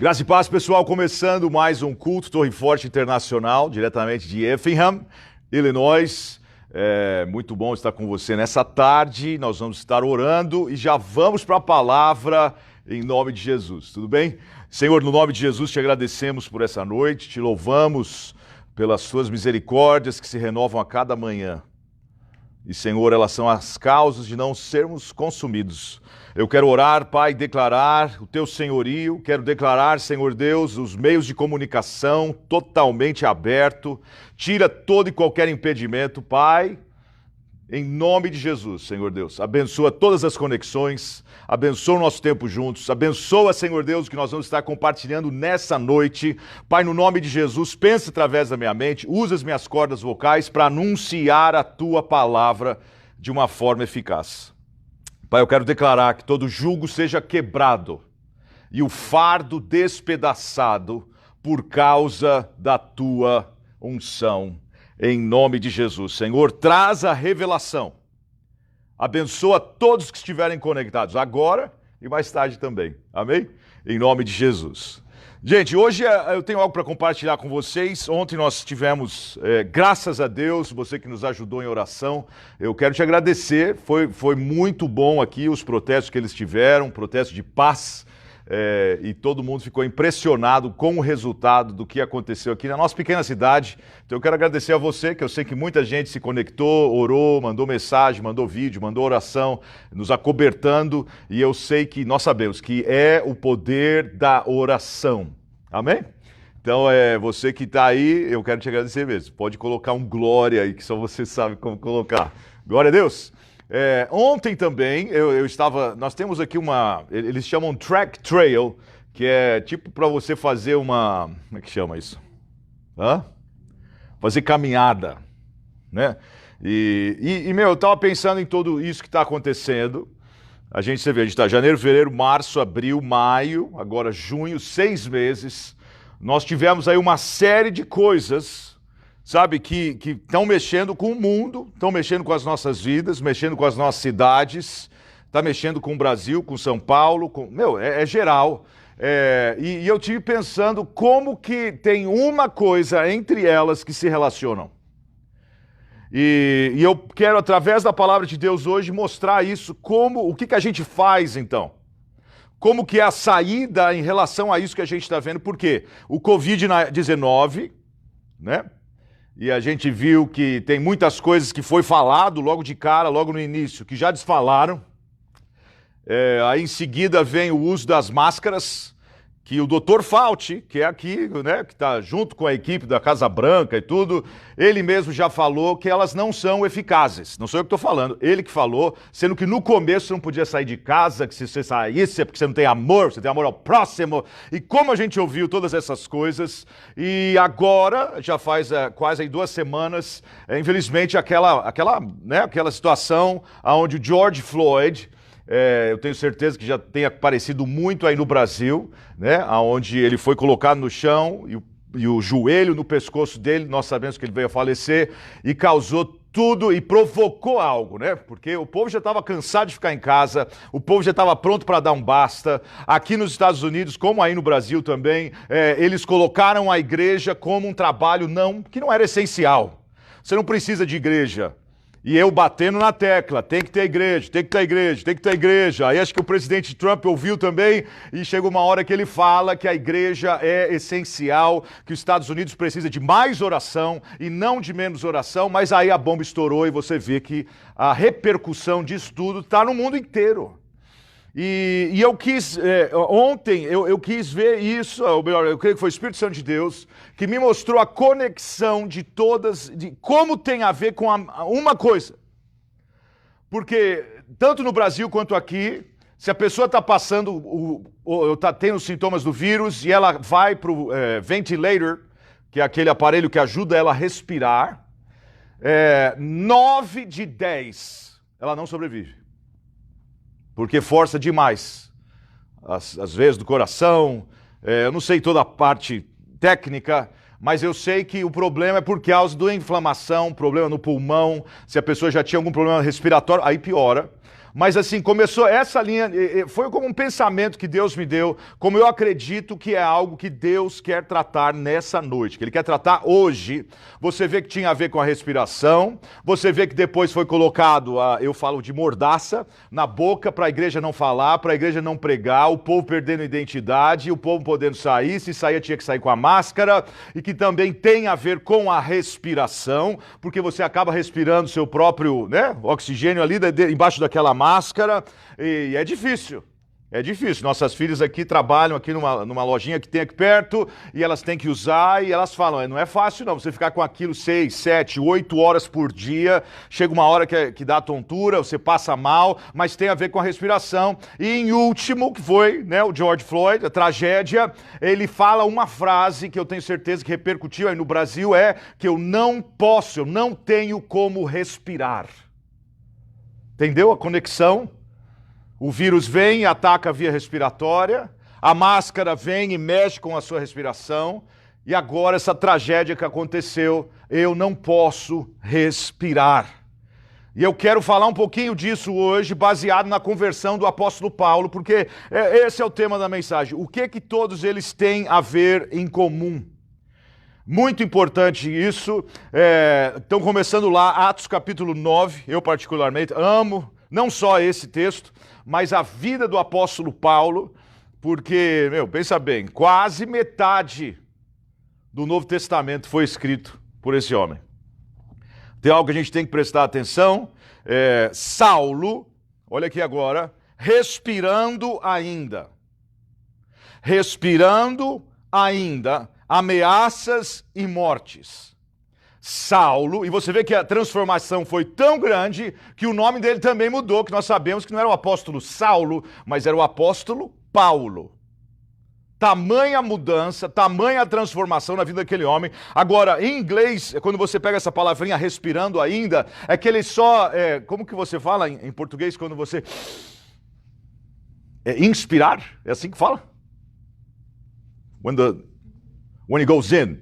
Graça e paz, pessoal, começando mais um culto Torre Forte Internacional, diretamente de Effingham, Illinois. É muito bom estar com você nessa tarde. Nós vamos estar orando e já vamos para a palavra em nome de Jesus, tudo bem? Senhor, no nome de Jesus te agradecemos por essa noite, te louvamos pelas suas misericórdias que se renovam a cada manhã. E, Senhor, elas são as causas de não sermos consumidos. Eu quero orar, Pai, declarar o Teu senhorio, quero declarar, Senhor Deus, os meios de comunicação totalmente abertos. Tira todo e qualquer impedimento, Pai, em nome de Jesus, Senhor Deus. Abençoa todas as conexões, abençoa o nosso tempo juntos, abençoa, Senhor Deus, o que nós vamos estar compartilhando nessa noite. Pai, no nome de Jesus, pensa através da minha mente, usa as minhas cordas vocais para anunciar a Tua palavra de uma forma eficaz. Pai, eu quero declarar que todo jugo seja quebrado e o fardo despedaçado por causa da Tua unção. Em nome de Jesus, Senhor, traz a revelação. Abençoa todos que estiverem conectados agora e mais tarde também. Amém? Em nome de Jesus. Gente, hoje eu tenho algo para compartilhar com vocês. Ontem nós tivemos, graças a Deus, você que nos ajudou em oração. Eu quero te agradecer. Foi muito bom aqui os protestos que eles tiveram, protesto de paz. E todo mundo ficou impressionado com o resultado do que aconteceu aqui na nossa pequena cidade. Então eu quero agradecer a você, que eu sei que muita gente se conectou, orou, mandou mensagem, mandou vídeo, mandou oração, nos acobertando, e eu sei que nós sabemos que é o poder da oração. Amém? Então você que está aí, eu quero te agradecer mesmo. Pode colocar um glória aí, que só você sabe como colocar. Glória a Deus! Ontem também nós temos aqui eles chamam track trail, que é tipo para você fazer como é que chama isso? Fazer caminhada, né? Eu tava pensando em tudo isso que está acontecendo. Você vê, a gente está janeiro, fevereiro, março, abril, maio, agora junho, 6 meses. Nós tivemos aí uma série de coisas, sabe, que estão mexendo com o mundo, estão mexendo com as nossas vidas, mexendo com as nossas cidades, está mexendo com o Brasil, com São Paulo, é geral. E eu tive pensando como que tem uma coisa entre elas que se relacionam. E eu quero, através da palavra de Deus hoje, mostrar isso, o que a gente faz então. Como que é a saída em relação a isso que a gente está vendo. Por quê? O Covid-19, né? E a gente viu que tem muitas coisas que foi falado logo de cara, logo no início, que já desfalaram. Aí em seguida vem o uso das máscaras, que o Dr. Fauci, que é aqui, né, que está junto com a equipe da Casa Branca e tudo, ele mesmo já falou que elas não são eficazes. Não sou eu que estou falando, ele que falou, sendo que no começo você não podia sair de casa, que se você saísse é porque você não tem amor, você tem amor ao próximo. E como a gente ouviu todas essas coisas, e agora, já faz quase aí 2 semanas, infelizmente aquela situação onde o George Floyd, eu tenho certeza que já tem aparecido muito aí no Brasil, né? Onde ele foi colocado no chão e o joelho no pescoço dele, nós sabemos que ele veio a falecer e causou tudo e provocou algo, né? Porque o povo já estava cansado de ficar em casa, o povo já estava pronto para dar um basta. Aqui nos Estados Unidos, como aí no Brasil também, eles colocaram a igreja como um trabalho que não era essencial. Você não precisa de igreja. E eu batendo na tecla, tem que ter igreja, tem que ter igreja, tem que ter igreja. Aí acho que o presidente Trump ouviu também e chegou uma hora que ele fala que a igreja é essencial, que os Estados Unidos precisa de mais oração e não de menos oração, mas aí a bomba estourou e você vê que a repercussão disso tudo está no mundo inteiro. E eu quis, ontem eu quis ver isso, ou melhor, eu creio que foi o Espírito Santo de Deus, que me mostrou a conexão de como tem a ver com uma coisa. Porque, tanto no Brasil quanto aqui, se a pessoa está passando, ou está tendo sintomas do vírus, e ela vai para o ventilator, que é aquele aparelho que ajuda ela a respirar, 9 de 10 ela não sobrevive. Porque força demais, às vezes do coração, eu não sei toda a parte técnica, mas eu sei que o problema é por causa da inflamação, problema no pulmão, se a pessoa já tinha algum problema respiratório, aí piora. Mas assim, começou essa linha, foi como um pensamento que Deus me deu, como eu acredito que é algo que Deus quer tratar nessa noite, que Ele quer tratar hoje. Você vê que tinha a ver com a respiração, você vê que depois foi colocado, eu falo de mordaça, na boca para a igreja não falar, para a igreja não pregar, o povo perdendo identidade, o povo podendo sair, se saía tinha que sair com a máscara, e que também tem a ver com a respiração, porque você acaba respirando seu próprio, né, oxigênio ali embaixo daquela máscara, e é difícil. É difícil. Nossas filhas aqui trabalham aqui numa lojinha que tem aqui perto e elas têm que usar e elas falam, não é fácil não, você ficar com aquilo 6, 7, 8 horas por dia, chega uma hora que dá tontura, você passa mal, mas tem a ver com a respiração. E em último, que foi, né, o George Floyd, a tragédia, ele fala uma frase que eu tenho certeza que repercutiu aí no Brasil, é que eu não tenho como respirar. Entendeu a conexão? O vírus vem e ataca a via respiratória, a máscara vem e mexe com a sua respiração, e agora essa tragédia que aconteceu, eu não posso respirar. E eu quero falar um pouquinho disso hoje, baseado na conversão do apóstolo Paulo, porque esse é o tema da mensagem. O que todos eles têm a ver em comum? Muito importante isso. Estão começando lá, Atos capítulo 9, eu particularmente amo, não só esse texto, mas a vida do apóstolo Paulo, porque, pensa bem, quase metade do Novo Testamento foi escrito por esse homem. Tem algo que a gente tem que prestar atenção. Saulo, olha aqui agora, respirando ainda, ameaças e mortes. Saulo, e você vê que a transformação foi tão grande que o nome dele também mudou, que nós sabemos que não era o apóstolo Saulo, mas era o apóstolo Paulo. Tamanha mudança, tamanha transformação na vida daquele homem. Agora, em inglês, quando você pega essa palavrinha respirando ainda, é que ele só, como que você fala em português quando você... inspirar? É assim que fala? When it goes in.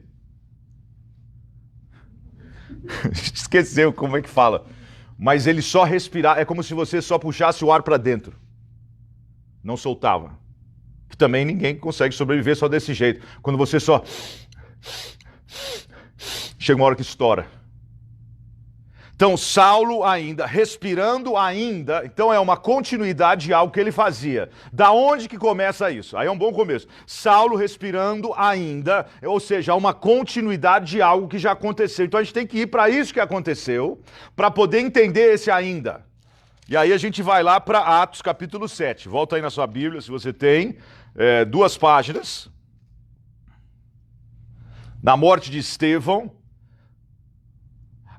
Esqueceu como é que fala. Mas ele só respirar, é como se você só puxasse o ar para dentro. Não soltava. Que também ninguém consegue sobreviver só desse jeito. Quando você só... chega uma hora que estoura. Então, Saulo ainda, respirando ainda, então é uma continuidade de algo que ele fazia. Da onde que começa isso? Aí é um bom começo. Saulo respirando ainda, ou seja, há uma continuidade de algo que já aconteceu. Então a gente tem que ir para isso que aconteceu, para poder entender esse ainda. E aí a gente vai lá para Atos capítulo 7. Volta aí na sua Bíblia, se você tem, 2 páginas. Na morte de Estevão,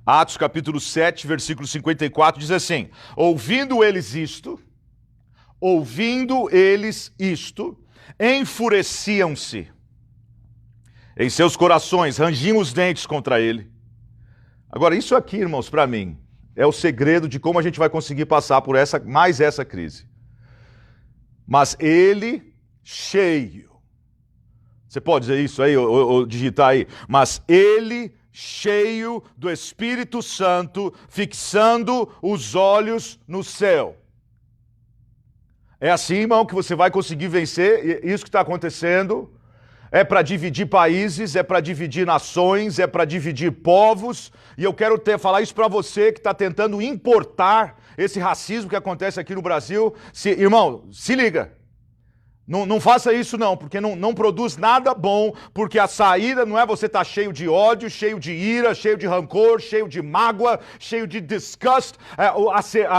Atos capítulo 7, versículo 54, diz assim: ouvindo eles isto, enfureciam-se em seus corações, rangiam os dentes contra ele. Agora, isso aqui, irmãos, para mim, é o segredo de como a gente vai conseguir passar por mais essa crise. Mas ele, cheio, você pode dizer isso aí, ou digitar aí, mas ele, cheio do Espírito Santo, fixando os olhos no céu. É assim, irmão, que você vai conseguir vencer isso que está acontecendo. É para dividir países, é para dividir nações, é para dividir povos. E eu quero falar isso para você que está tentando importar esse racismo que acontece aqui no Brasil. Irmão, se liga. Não faça isso não, porque não produz nada bom, porque a saída não é você estar cheio de ódio, cheio de ira, cheio de rancor, cheio de mágoa, cheio de disgust.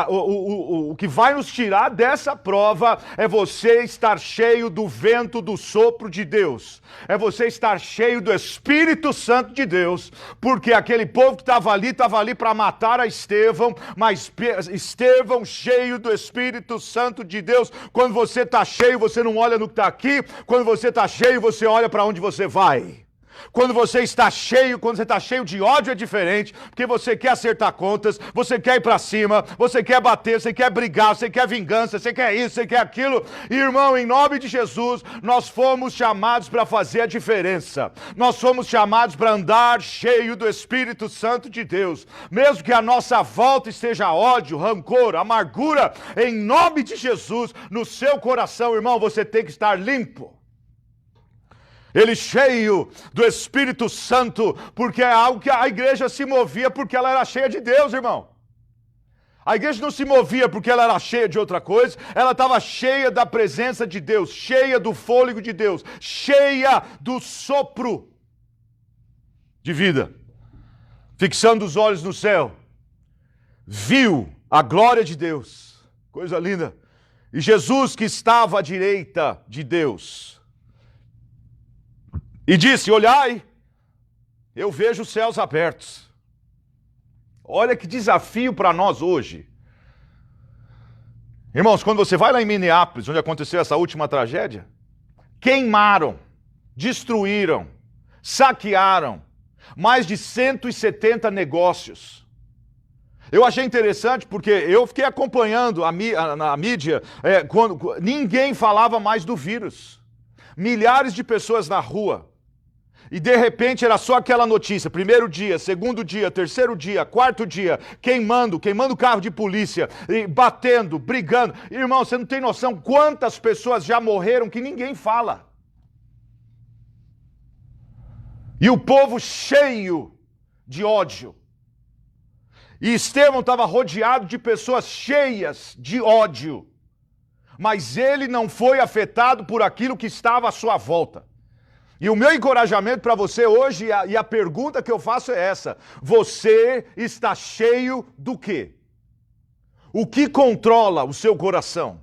O que vai nos tirar dessa prova é você estar cheio do vento do sopro de Deus. É você estar cheio do Espírito Santo de Deus, porque aquele povo que estava ali para matar a Estevão, mas Estevão cheio do Espírito Santo de Deus. Quando você está cheio, você não olha no que está aqui. Quando você está cheio, você olha para onde você vai. Quando você está cheio, quando você está cheio de ódio é diferente, porque você quer acertar contas, você quer ir para cima, você quer bater, você quer brigar, você quer vingança, você quer isso, você quer aquilo. E, irmão, em nome de Jesus, nós fomos chamados para fazer a diferença. Nós fomos chamados para andar cheio do Espírito Santo de Deus. Mesmo que a nossa volta esteja ódio, rancor, amargura, em nome de Jesus, no seu coração, irmão, você tem que estar limpo. Ele cheio do Espírito Santo, porque é algo que a igreja se movia porque ela era cheia de Deus, irmão. A igreja não se movia porque ela era cheia de outra coisa, ela estava cheia da presença de Deus, cheia do fôlego de Deus, cheia do sopro de vida. Fixando os olhos no céu, viu a glória de Deus, coisa linda, e Jesus que estava à direita de Deus. E disse, olhai, eu vejo os céus abertos. Olha que desafio para nós hoje. Irmãos, quando você vai lá em Minneapolis, onde aconteceu essa última tragédia, queimaram, destruíram, saquearam mais de 170 negócios. Eu achei interessante porque eu fiquei acompanhando a mídia, quando ninguém falava mais do vírus. Milhares de pessoas na rua. E de repente era só aquela notícia, primeiro dia, segundo dia, terceiro dia, quarto dia, queimando carro de polícia, e batendo, brigando. Irmão, você não tem noção quantas pessoas já morreram que ninguém fala. E o povo cheio de ódio. E Estevão estava rodeado de pessoas cheias de ódio. Mas ele não foi afetado por aquilo que estava à sua volta. E o meu encorajamento para você hoje, e a pergunta que eu faço é essa: você está cheio do quê? O que controla o seu coração?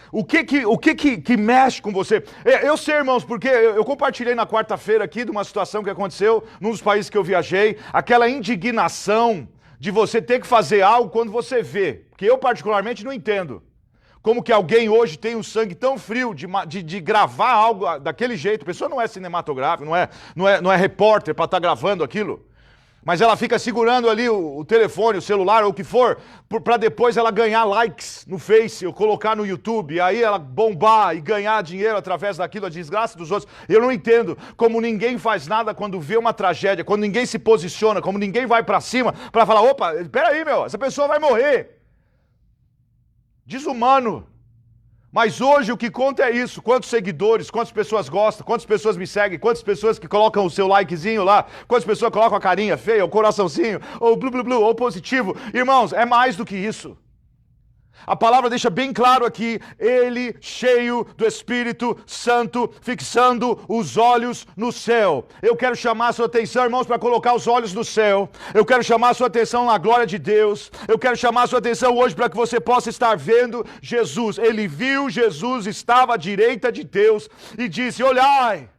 O que mexe com você? Eu sei, irmãos, porque eu compartilhei na quarta-feira aqui de uma situação que aconteceu num dos países que eu viajei, aquela indignação de você ter que fazer algo quando você vê, que eu particularmente não entendo. Como que alguém hoje tem um sangue tão frio de gravar algo daquele jeito? A pessoa não é cinematográfica, não é repórter para estar gravando aquilo. Mas ela fica segurando ali o telefone, o celular, ou o que for, para depois ela ganhar likes no Face, ou colocar no YouTube, e aí ela bombar e ganhar dinheiro através daquilo, a desgraça dos outros. Eu não entendo como ninguém faz nada quando vê uma tragédia, quando ninguém se posiciona, como ninguém vai para cima para falar, opa, peraí, meu, essa pessoa vai morrer. Desumano. Mas hoje o que conta é isso. Quantos seguidores, quantas pessoas gostam, quantas pessoas me seguem, quantas pessoas que colocam o seu likezinho lá, quantas pessoas colocam a carinha feia, o coraçãozinho, ou blu blu blu, ou positivo. Irmãos, é mais do que isso. A palavra deixa bem claro aqui, ele cheio do Espírito Santo, fixando os olhos no céu. Eu quero chamar a sua atenção, irmãos, para colocar os olhos no céu. Eu quero chamar a sua atenção na glória de Deus. Eu quero chamar a sua atenção hoje para que você possa estar vendo Jesus. Ele viu Jesus, estava à direita de Deus e disse, olhai,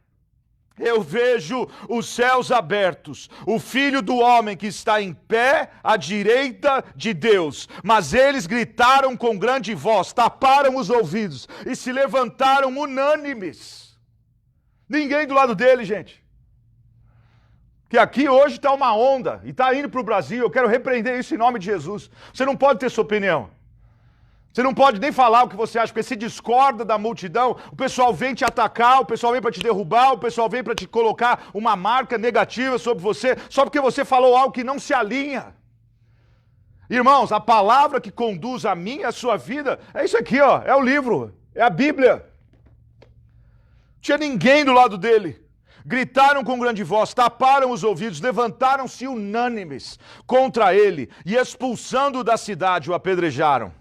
eu vejo os céus abertos, o Filho do Homem que está em pé à direita de Deus. Mas eles gritaram com grande voz, taparam os ouvidos e se levantaram unânimes. Ninguém do lado dele, gente. Que aqui hoje está uma onda e está indo para o Brasil. Eu quero repreender isso em nome de Jesus. Você não pode ter sua opinião. Você não pode nem falar o que você acha, porque se discorda da multidão, o pessoal vem te atacar, o pessoal vem para te derrubar, o pessoal vem para te colocar uma marca negativa sobre você, só porque você falou algo que não se alinha. Irmãos, a palavra que conduz a mim e a sua vida é isso aqui, ó, é o livro, é a Bíblia. Não tinha ninguém do lado dele. Gritaram com grande voz, taparam os ouvidos, levantaram-se unânimes contra ele e expulsando da cidade o apedrejaram.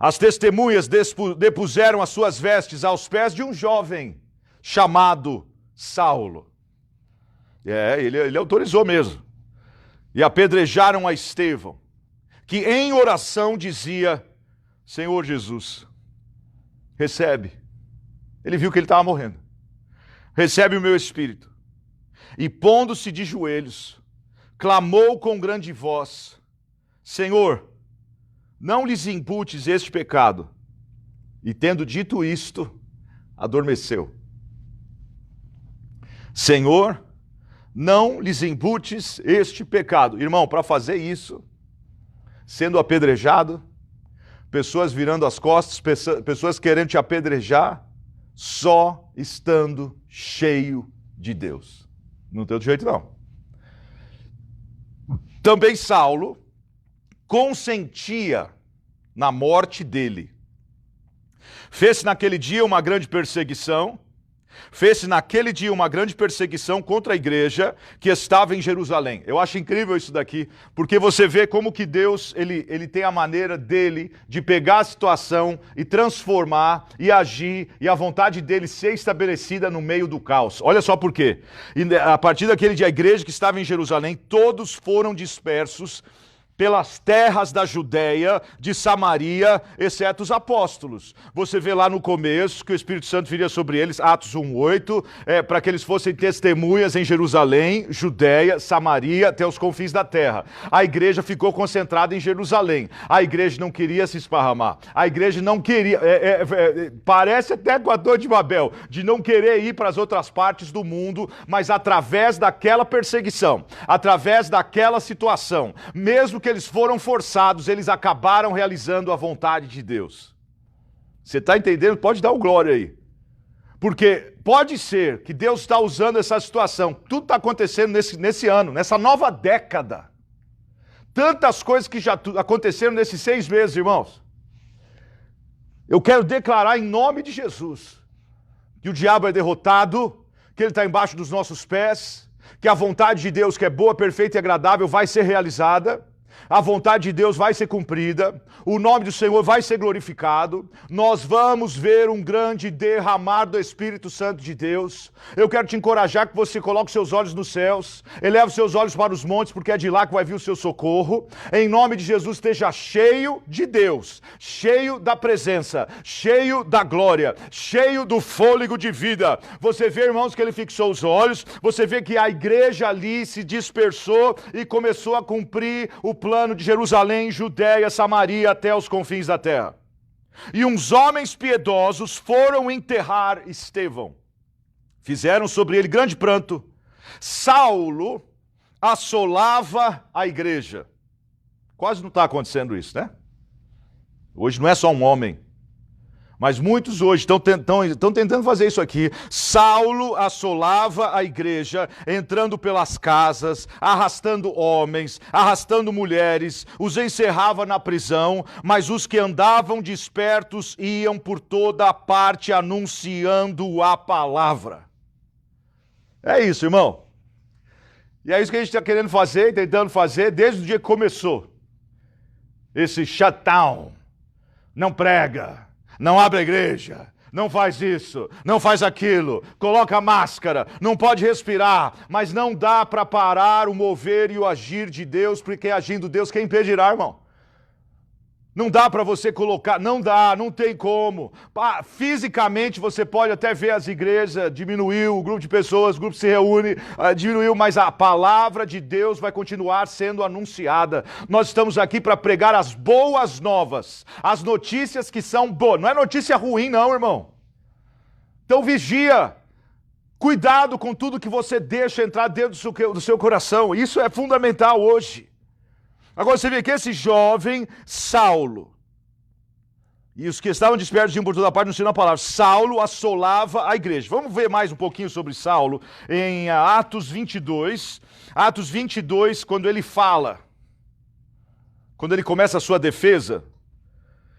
As testemunhas depuseram as suas vestes aos pés de um jovem chamado Saulo. Ele autorizou mesmo. E apedrejaram a Estevão, que em oração dizia, Senhor Jesus, recebe. Ele viu que ele estava morrendo. Recebe o meu espírito. E pondo-se de joelhos, clamou com grande voz, Senhor, não lhes imputes este pecado. E tendo dito isto, adormeceu. Senhor, não lhes imputes este pecado. Irmão, para fazer isso, sendo apedrejado, pessoas virando as costas, pessoas querendo te apedrejar, só estando cheio de Deus. Não tem outro jeito, não. Também Saulo consentia na morte dele. Fez-se naquele dia uma grande perseguição, contra a igreja que estava em Jerusalém. Eu acho incrível isso daqui, porque você vê como que Deus, ele tem a maneira dele de pegar a situação e transformar e agir, e a vontade dele ser estabelecida no meio do caos. Olha só por quê. E a partir daquele dia, a igreja que estava em Jerusalém, todos foram dispersos pelas terras da Judéia, de Samaria, exceto os apóstolos. Você vê lá no começo que o Espírito Santo viria sobre eles, Atos 1:8, para que eles fossem testemunhas em Jerusalém, Judéia, Samaria, até os confins da terra. A igreja ficou concentrada em Jerusalém. A igreja não queria se esparramar. A igreja não queria, parece até com a Torre de Babel, de não querer ir para as outras partes do mundo, mas através daquela perseguição, através daquela situação, mesmo que eles foram forçados, eles acabaram realizando a vontade de Deus. Você está entendendo? Pode dar o glória aí. Porque pode ser que Deus está usando essa situação, tudo está acontecendo nesse ano, nessa nova década. Tantas coisas que já aconteceram nesses 6 meses, irmãos. Eu quero declarar em nome de Jesus que o diabo é derrotado, que ele está embaixo dos nossos pés, que a vontade de Deus, que é boa, perfeita e agradável, vai ser realizada. A vontade de Deus vai ser cumprida, o nome do Senhor vai ser glorificado, nós vamos ver um grande derramar do Espírito Santo de Deus. Eu quero te encorajar que você coloque seus olhos nos céus, eleve os seus olhos para os montes, porque é de lá que vai vir o seu socorro. Em nome de Jesus, esteja cheio de Deus, cheio da presença, cheio da glória, cheio do fôlego de vida. Você vê, irmãos, que ele fixou os olhos, você vê que a igreja ali se dispersou e começou a cumprir o plano de Jerusalém, Judéia, Samaria, até os confins da terra. E uns homens piedosos foram enterrar Estevão. Fizeram sobre ele grande pranto. Saulo assolava a igreja. Quase não está acontecendo isso, né? Hoje não é só um homem. Mas muitos hoje estão tentando fazer isso aqui. Saulo assolava a igreja, entrando pelas casas, arrastando homens, arrastando mulheres, os encerrava na prisão, mas os que andavam despertos iam por toda a parte anunciando a palavra. É isso, irmão. E é isso que a gente está querendo fazer, tentando fazer, desde o dia que começou. Esse shutdown. Não prega. Não abre a igreja, não faz isso, não faz aquilo, coloca a máscara, não pode respirar, mas não dá para parar o mover e o agir de Deus, porque agindo Deus, quem impedirá, irmão? Não dá para você colocar, não dá, não tem como. Fisicamente você pode até ver as igrejas, diminuiu, o grupo de pessoas, o grupo se reúne, diminuiu, mas a palavra de Deus vai continuar sendo anunciada. Nós estamos aqui para pregar as boas novas, as notícias que são boas. Não é notícia ruim não, irmão. Então vigia, cuidado com tudo que você deixa entrar dentro do seu coração. Isso é fundamental hoje. Agora você vê que esse jovem Saulo, e os que estavam despertos iam por toda parte anunciando a palavra, Saulo assolava a igreja. Vamos ver mais um pouquinho sobre Saulo em Atos 22. Atos 22, quando ele fala, quando ele começa a sua defesa,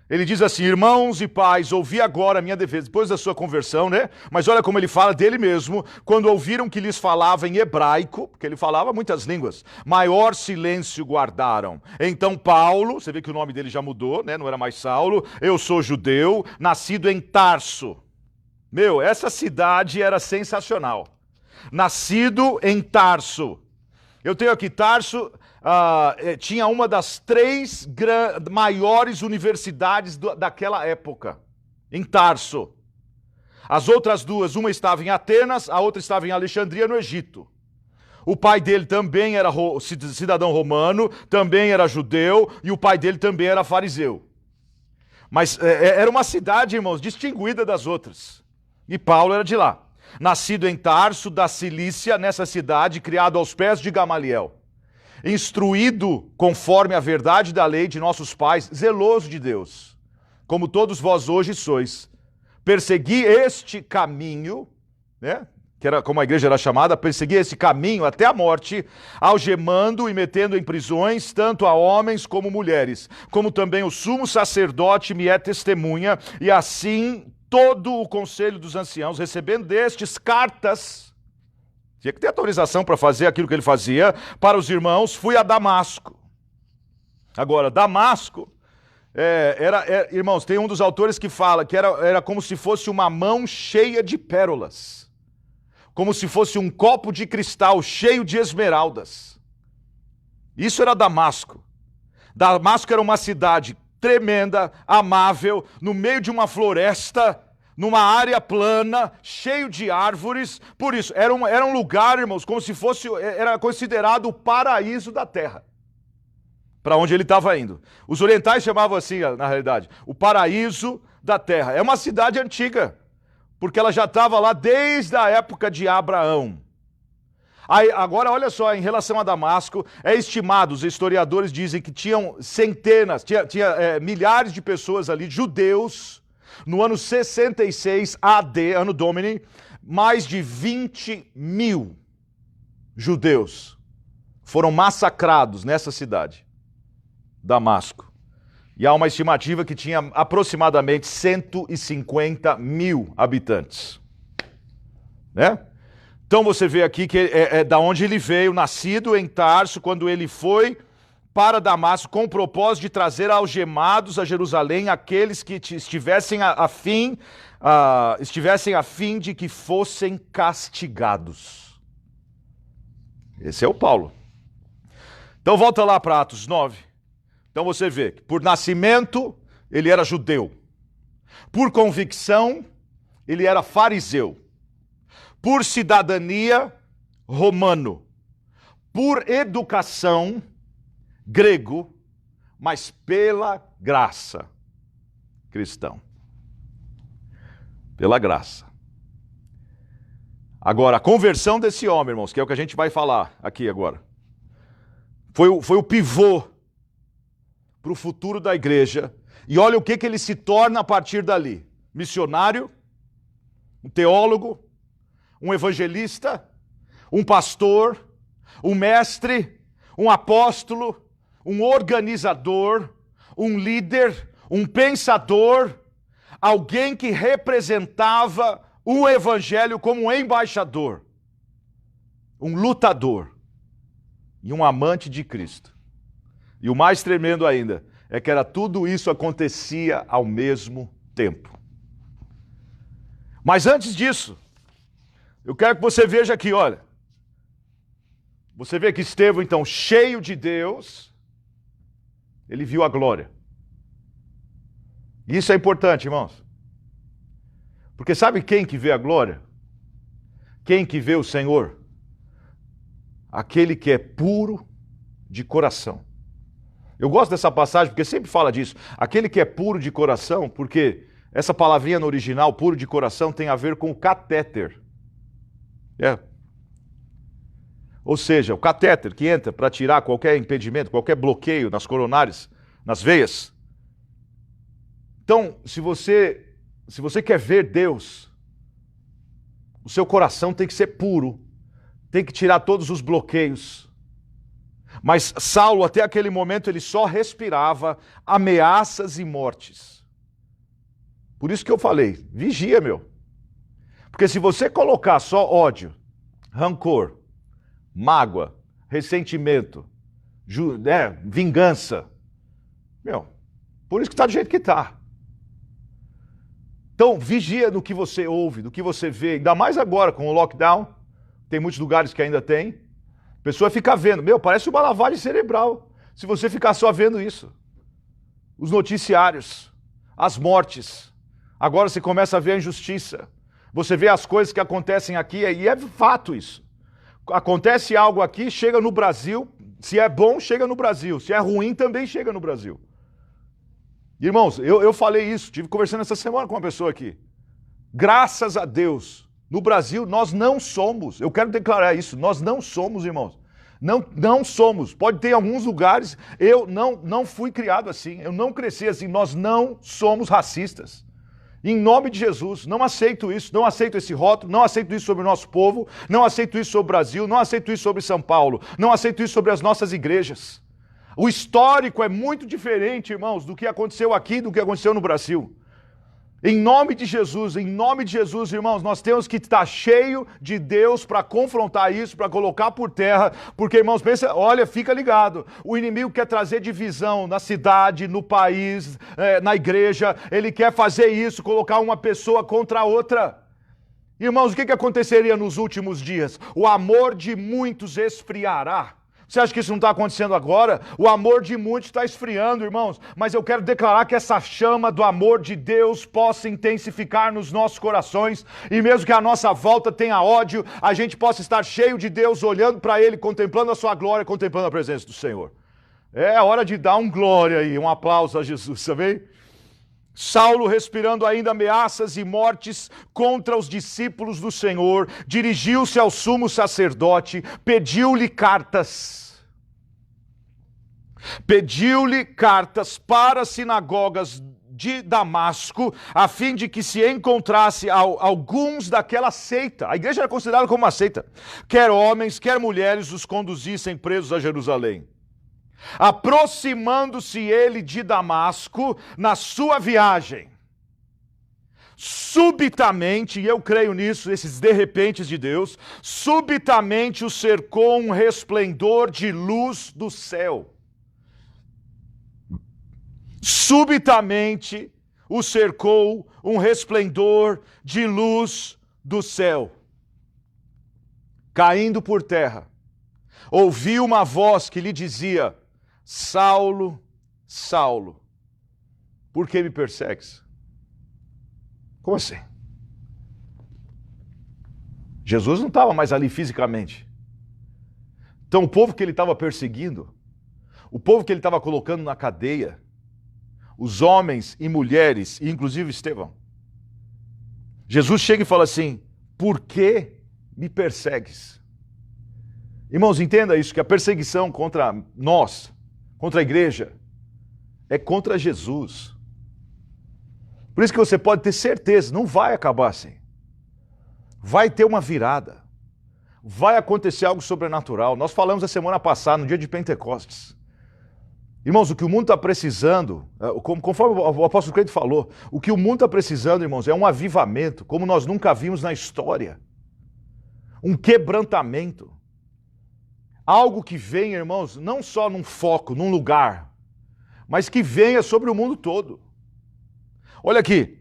ele diz assim: irmãos e pais, ouvi agora a minha defesa, depois da sua conversão, né? Mas olha como ele fala dele mesmo, quando ouviram que lhes falava em hebraico, porque ele falava muitas línguas, maior silêncio guardaram. Então Paulo, você vê que o nome dele já mudou, né? Não era mais Saulo, eu sou judeu, nascido em Tarso. Meu, essa cidade era sensacional. Nascido em Tarso. Eu tenho aqui Tarso. Tinha uma das 3 maiores universidades daquela época, em Tarso. As outras 2, uma estava em Atenas, a outra estava em Alexandria, no Egito. O pai dele também era cidadão romano, também era judeu, e o pai dele também era fariseu. Mas era uma cidade, irmãos, distinguida das outras. E Paulo era de lá. nascido em Tarso, da Cilícia, nessa cidade, criado aos pés de Gamaliel, instruído conforme a verdade da lei de nossos pais, zeloso de Deus, como todos vós hoje sois. Persegui este caminho, né? Que era como a igreja era chamada, persegui esse caminho até a morte, algemando e metendo em prisões tanto a homens como mulheres, como também o sumo sacerdote me é testemunha, e assim todo o conselho dos anciãos, recebendo destes cartas, tinha que ter autorização para fazer aquilo que ele fazia, para os irmãos, fui a Damasco. Agora, Damasco, irmãos, tem um dos autores que fala que era como se fosse uma mão cheia de pérolas. Como se fosse um copo de cristal cheio de esmeraldas. Isso era Damasco. Damasco era uma cidade tremenda, amável, no meio de uma floresta, numa área plana, cheio de árvores. Por isso, era um lugar, irmãos, como se fosse, era considerado o paraíso da terra. Para onde ele estava indo. Os orientais chamavam assim, na realidade, o paraíso da terra. É uma cidade antiga, porque ela já estava lá desde a época de Abraão. Aí, agora, olha só, em relação a Damasco, é estimado, os historiadores dizem que tinham centenas, milhares de pessoas ali, judeus, no ano 66 AD, ano Domini, mais de 20 mil judeus foram massacrados nessa cidade, Damasco. E há uma estimativa que tinha aproximadamente 150 mil habitantes. Né? Então você vê aqui que é da onde ele veio, nascido em Tarso, quando ele foi para Damasco com o propósito de trazer algemados a Jerusalém aqueles que estivessem a fim de que fossem castigados. Esse é o Paulo. Então volta lá para Atos 9. Então você vê que por nascimento ele era judeu. Por convicção ele era fariseu. Por cidadania romano. Por educação grego, mas pela graça cristão. Pela graça. Agora, a conversão desse homem, irmãos, que é o que a gente vai falar aqui agora, foi o pivô para o futuro da igreja. E olha o que ele se torna a partir dali. Missionário, um teólogo, um evangelista, um pastor, um mestre, um apóstolo, um organizador, um líder, um pensador, alguém que representava o evangelho como um embaixador, um lutador e um amante de Cristo. E o mais tremendo ainda é que tudo isso acontecia ao mesmo tempo. Mas antes disso, eu quero que você veja aqui, olha. Você vê que Estevão, então, cheio de Deus, ele viu a glória. E isso é importante, irmãos. Porque sabe quem que vê a glória? Quem que vê o Senhor? Aquele que é puro de coração. Eu gosto dessa passagem porque sempre fala disso. Aquele que é puro de coração, porque essa palavrinha no original, puro de coração, tem a ver com o catéter. Ou seja, o catéter que entra para tirar qualquer impedimento, qualquer bloqueio nas coronárias, nas veias. Então, se você quer ver Deus, o seu coração tem que ser puro, tem que tirar todos os bloqueios. Mas Saulo, até aquele momento, ele só respirava ameaças e mortes. Por isso que eu falei, vigia, meu. Porque se você colocar só ódio, rancor, mágoa, ressentimento, vingança, meu, por isso que está do jeito que está. Então, vigia no que você ouve, no que você vê, ainda mais agora com o lockdown, tem muitos lugares que ainda tem. A pessoa fica vendo, parece uma lavagem cerebral, se você ficar só vendo isso. Os noticiários, as mortes, agora você começa a ver a injustiça, você vê as coisas que acontecem aqui, e é fato isso. Acontece algo aqui, chega no Brasil, se é bom, chega no Brasil, se é ruim, também chega no Brasil. Irmãos, eu falei isso, estive conversando essa semana com uma pessoa aqui. Graças a Deus, No Brasil, nós não somos. Eu quero declarar isso. Nós não somos, irmãos. Não somos. Pode ter em alguns lugares. Eu não fui criado assim. Eu não cresci assim. Nós não somos racistas. Em nome de Jesus, não aceito isso, não aceito esse rótulo, não aceito isso sobre o nosso povo, não aceito isso sobre o Brasil, não aceito isso sobre São Paulo, não aceito isso sobre as nossas igrejas. O histórico é muito diferente, irmãos, do que aconteceu aqui, do que aconteceu no Brasil. Em nome de Jesus, irmãos, nós temos que estar cheio de Deus para confrontar isso, para colocar por terra, porque, irmãos, pensa, olha, fica ligado, o inimigo quer trazer divisão na cidade, no país, na igreja, ele quer fazer isso, colocar uma pessoa contra a outra. Irmãos, o que aconteceria nos últimos dias? O amor de muitos esfriará. Você acha que isso não está acontecendo agora? O amor de muitos está esfriando, irmãos. Mas eu quero declarar que essa chama do amor de Deus possa intensificar nos nossos corações. E mesmo que a nossa volta tenha ódio, a gente possa estar cheio de Deus, olhando para Ele, contemplando a sua glória, contemplando a presença do Senhor. É hora de dar um glória aí, um aplauso a Jesus, amém? Saulo, respirando ainda ameaças e mortes contra os discípulos do Senhor, dirigiu-se ao sumo sacerdote, pediu-lhe cartas para as sinagogas de Damasco, a fim de que se encontrasse alguns daquela seita. A igreja era considerada como uma seita. Quer homens, quer mulheres os conduzissem presos a Jerusalém. Aproximando-se ele de Damasco na sua viagem, subitamente, e eu creio nisso, esses de repentes de Deus, subitamente o cercou um resplendor de luz do céu. Subitamente o cercou um resplendor de luz do céu. Caindo por terra, ouviu uma voz que lhe dizia: Saulo, Saulo, por que me persegues? Como assim? Jesus não estava mais ali fisicamente. Então o povo que ele estava perseguindo, o povo que ele estava colocando na cadeia, os homens e mulheres, e inclusive Estevão, Jesus chega e fala assim: por que me persegues? Irmãos, entenda isso, que a perseguição contra nós, contra a igreja, é contra Jesus. Por isso que você pode ter certeza, não vai acabar assim. Vai ter uma virada. Vai acontecer algo sobrenatural. Nós falamos a semana passada, no dia de Pentecostes. Irmãos, o que o mundo está precisando, conforme o apóstolo Cleito falou, o que o mundo está precisando, irmãos, é um avivamento, como nós nunca vimos na história. Um quebrantamento. Algo que venha, irmãos, não só num foco, num lugar, mas que venha sobre o mundo todo. Olha aqui,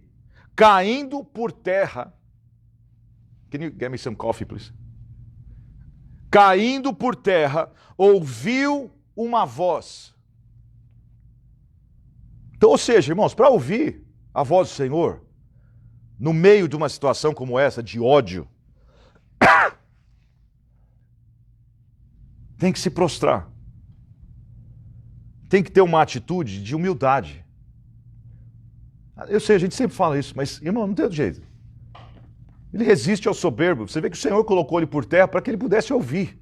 caindo por terra. Can you get me some coffee, please? Caindo por terra, ouviu uma voz. Então, ou seja, irmãos, para ouvir a voz do Senhor, no meio de uma situação como essa, de ódio, tem que se prostrar. Tem que ter uma atitude de humildade. Eu sei, a gente sempre fala isso, mas, irmão, não tem outro jeito. Ele resiste ao soberbo. Você vê que o Senhor colocou ele por terra para que ele pudesse ouvir.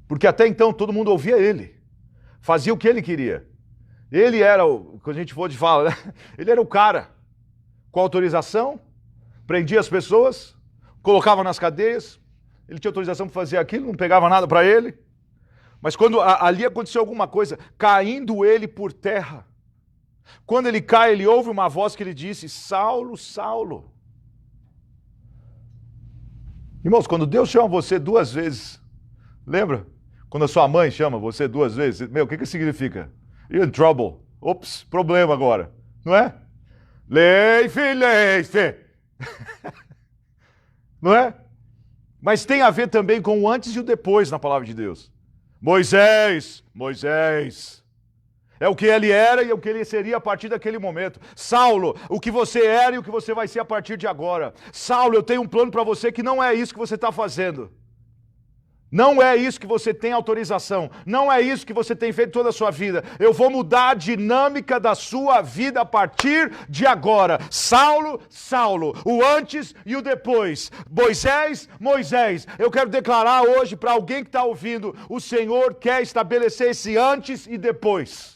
Porque até então todo mundo ouvia ele. Fazia o que ele queria. Ele era, quando a gente for de fala, né? Ele era o cara. Com autorização, prendia as pessoas, colocava nas cadeias. Ele tinha autorização para fazer aquilo, não pegava nada para ele. Mas quando ali aconteceu alguma coisa, caindo ele por terra. Quando ele cai, ele ouve uma voz que lhe disse: Saulo, Saulo. Irmãos, quando Deus chama você 2 vezes, lembra? Quando a sua mãe chama você 2 vezes, o que significa? You're in trouble. Ops, problema agora. Não é? Leife, leife. Não é? Mas tem a ver também com o antes e o depois na palavra de Deus. Moisés, Moisés. É o que ele era e é o que ele seria a partir daquele momento. Saulo, o que você era e o que você vai ser a partir de agora. Saulo, eu tenho um plano para você que não é isso que você está fazendo. Não é isso que você tem autorização. Não é isso que você tem feito toda a sua vida. Eu vou mudar a dinâmica da sua vida a partir de agora. Saulo, Saulo. O antes e o depois. Moisés, Moisés. Eu quero declarar hoje para alguém que está ouvindo. O Senhor quer estabelecer esse antes e depois.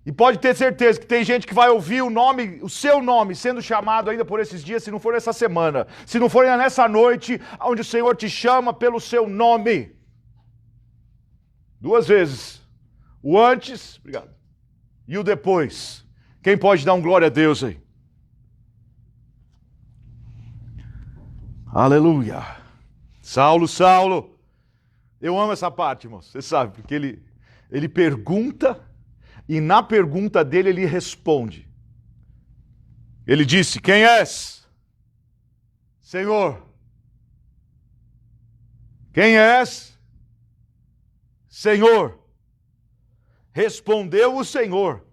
E pode ter certeza que tem gente que vai ouvir o seu nome sendo chamado ainda por esses dias, se não for nessa semana, se não for ainda nessa noite, onde o Senhor te chama pelo seu nome. 2 vezes. O antes, obrigado, e o depois. Quem pode dar um glória a Deus aí? Aleluia. Saulo, Saulo. Eu amo essa parte, irmãos. Você sabe, porque ele pergunta. E na pergunta dele, ele responde. Ele disse, quem és? Senhor. Quem és? Senhor. Respondeu o Senhor.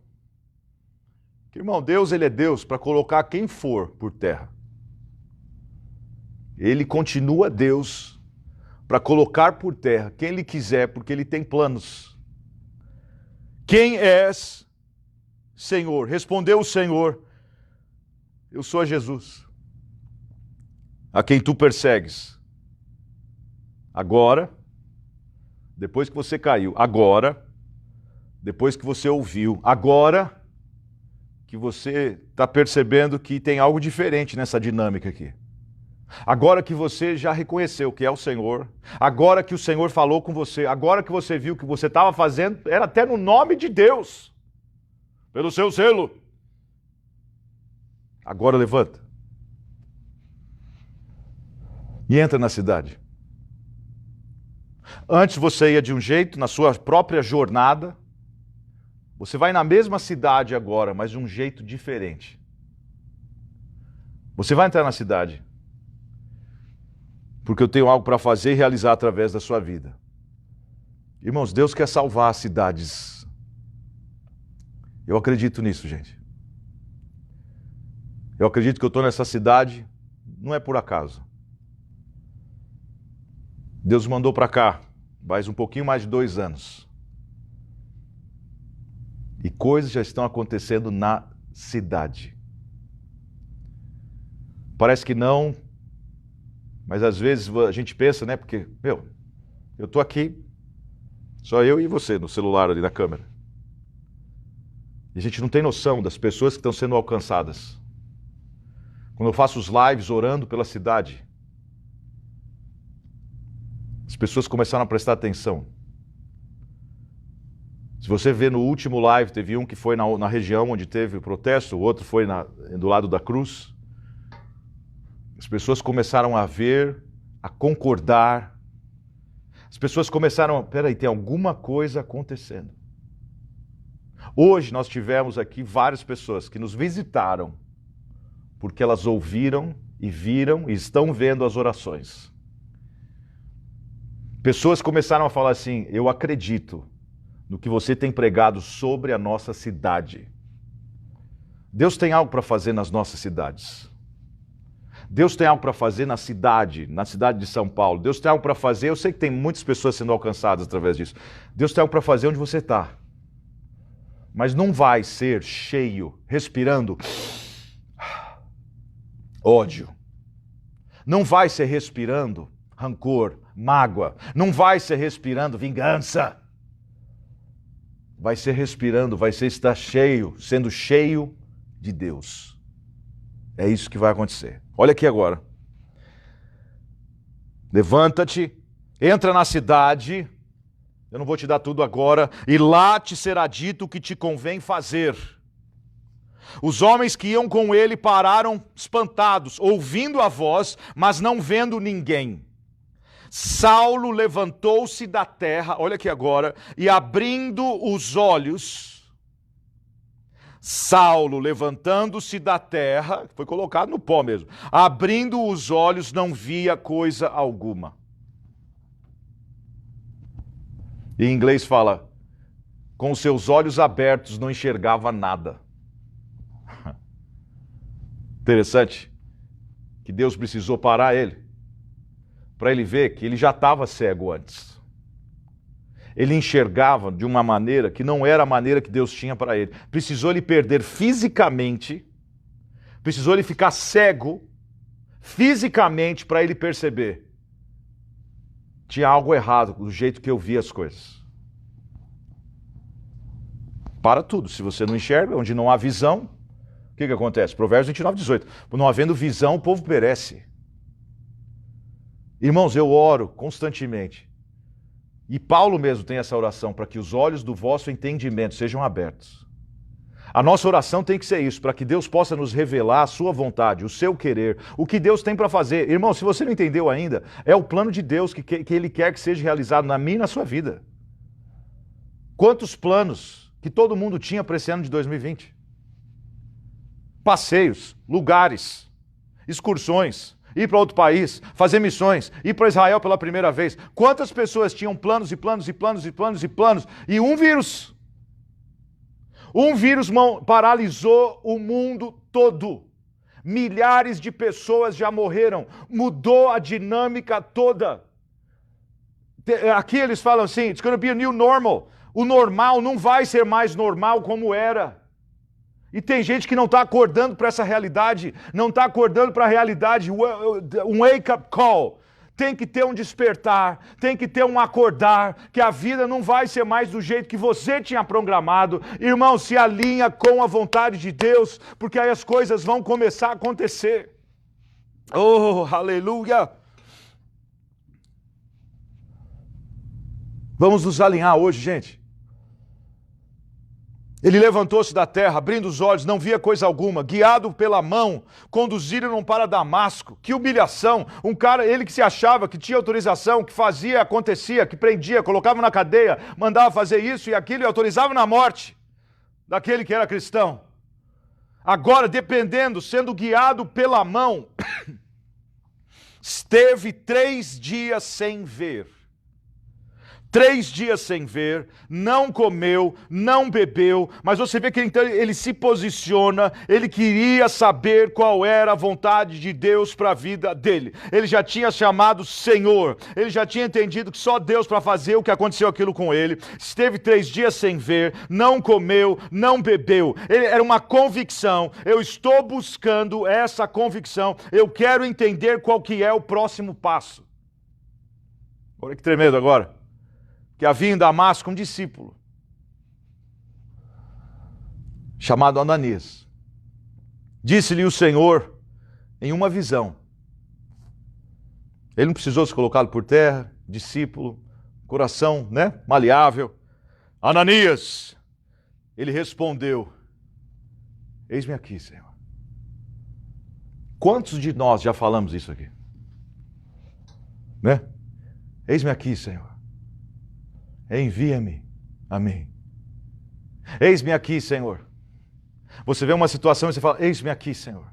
Irmão, Deus, ele é Deus para colocar quem for por terra. Ele continua Deus para colocar por terra quem ele quiser, porque ele tem planos. Quem és, Senhor? Respondeu o Senhor, eu sou Jesus, a quem tu persegues. Agora, depois que você caiu, agora, depois que você ouviu, agora que você está percebendo que tem algo diferente nessa dinâmica aqui. Agora que você já reconheceu que é o Senhor, agora que o Senhor falou com você, agora que você viu que você estava fazendo, era até no nome de Deus, pelo seu selo. Agora levanta e entra na cidade. Antes você ia de um jeito, na sua própria jornada, você vai na mesma cidade agora, mas de um jeito diferente. Você vai entrar na cidade. Porque eu tenho algo para fazer e realizar através da sua vida. Irmãos, Deus quer salvar as cidades. Eu acredito nisso, gente. Eu acredito que eu estou nessa cidade, não é por acaso. Deus mandou para cá, faz um pouquinho mais de 2 anos. E coisas já estão acontecendo na cidade. Parece que não... Mas às vezes a gente pensa, né? Porque, eu estou aqui, só eu e você no celular ali na câmera. E a gente não tem noção das pessoas que estão sendo alcançadas. Quando eu faço os lives orando pela cidade, as pessoas começaram a prestar atenção. Se você vê no último live, teve um que foi na região onde teve o protesto, o outro foi do lado da cruz. As pessoas começaram a ver, a concordar. As pessoas começaram a... Peraí, tem alguma coisa acontecendo. Hoje nós tivemos aqui várias pessoas que nos visitaram porque elas ouviram e viram e estão vendo as orações. Pessoas começaram a falar assim, eu acredito no que você tem pregado sobre a nossa cidade. Deus tem algo para fazer nas nossas cidades. Deus tem algo para fazer na cidade de São Paulo. Deus tem algo para fazer, eu sei que tem muitas pessoas sendo alcançadas através disso. Deus tem algo para fazer onde você está. Mas não vai ser cheio, respirando ódio. Não vai ser respirando rancor, mágoa. Não vai ser respirando vingança. Vai ser respirando, vai ser estar cheio, sendo cheio de Deus. É isso que vai acontecer. Olha aqui agora. Levanta-te, entra na cidade, eu não vou te dar tudo agora, e lá te será dito o que te convém fazer. Os homens que iam com ele pararam espantados, ouvindo a voz, mas não vendo ninguém. Saulo levantou-se da terra, olha aqui agora, e abrindo os olhos... Saulo, levantando-se da terra, foi colocado no pó mesmo, abrindo os olhos, não via coisa alguma. E em inglês fala, com os seus olhos abertos não enxergava nada. Interessante que Deus precisou parar ele para ele ver que ele já estava cego antes. Ele enxergava de uma maneira que não era a maneira que Deus tinha para ele. Precisou ele perder fisicamente, precisou ele ficar cego fisicamente para ele perceber. Tinha algo errado do jeito que eu via as coisas. Para tudo. Se você não enxerga, onde não há visão, o que acontece? Provérbios 29, 18. Não havendo visão, o povo perece. Irmãos, eu oro constantemente. E Paulo mesmo tem essa oração, para que os olhos do vosso entendimento sejam abertos. A nossa oração tem que ser isso, para que Deus possa nos revelar a sua vontade, o seu querer, o que Deus tem para fazer. Irmão, se você não entendeu ainda, é o plano de Deus que Ele quer que seja realizado na minha e na sua vida. Quantos planos que todo mundo tinha para esse ano de 2020? Passeios, lugares, excursões, ir para outro país, fazer missões, ir para Israel pela primeira vez. Quantas pessoas tinham planos e planos e planos e planos e planos, e um vírus paralisou o mundo todo. Milhares de pessoas já morreram, mudou a dinâmica toda. Aqui eles falam assim, it's going to be a new normal. O normal não vai ser mais normal como era. E tem gente que não está acordando para essa realidade, não está acordando para a realidade, um wake-up call. Tem que ter um despertar, tem que ter um acordar, que a vida não vai ser mais do jeito que você tinha programado. Irmão, se alinha com a vontade de Deus, porque aí as coisas vão começar a acontecer. Oh, aleluia! Vamos nos alinhar hoje, gente. Ele levantou-se da terra, abrindo os olhos, não via coisa alguma, guiado pela mão, conduziram-no para Damasco. Que humilhação! Um cara, ele que se achava que tinha autorização, que fazia, acontecia, que prendia, colocava na cadeia, mandava fazer isso e aquilo e autorizava na morte daquele que era cristão. Agora, dependendo, sendo guiado pela mão, esteve 3 dias sem ver. 3 dias sem ver, não comeu, não bebeu, mas você vê que então ele se posiciona, ele queria saber qual era a vontade de Deus para a vida dele. Ele já tinha chamado Senhor, ele já tinha entendido que só Deus para fazer o que aconteceu aquilo com ele. Esteve 3 dias sem ver, não comeu, não bebeu. Era uma convicção, eu estou buscando essa convicção, eu quero entender qual que é o próximo passo. Olha que tremendo agora. Que havia em Damasco um discípulo chamado Ananias. Disse-lhe o Senhor em uma visão. Ele não precisou ser colocado por terra, discípulo, coração, maleável. Ananias, ele respondeu, eis-me aqui, Senhor. Quantos de nós já falamos isso aqui? Eis-me aqui, Senhor. Envia-me a mim. Eis-me aqui, Senhor. Você vê uma situação e você fala, eis-me aqui, Senhor.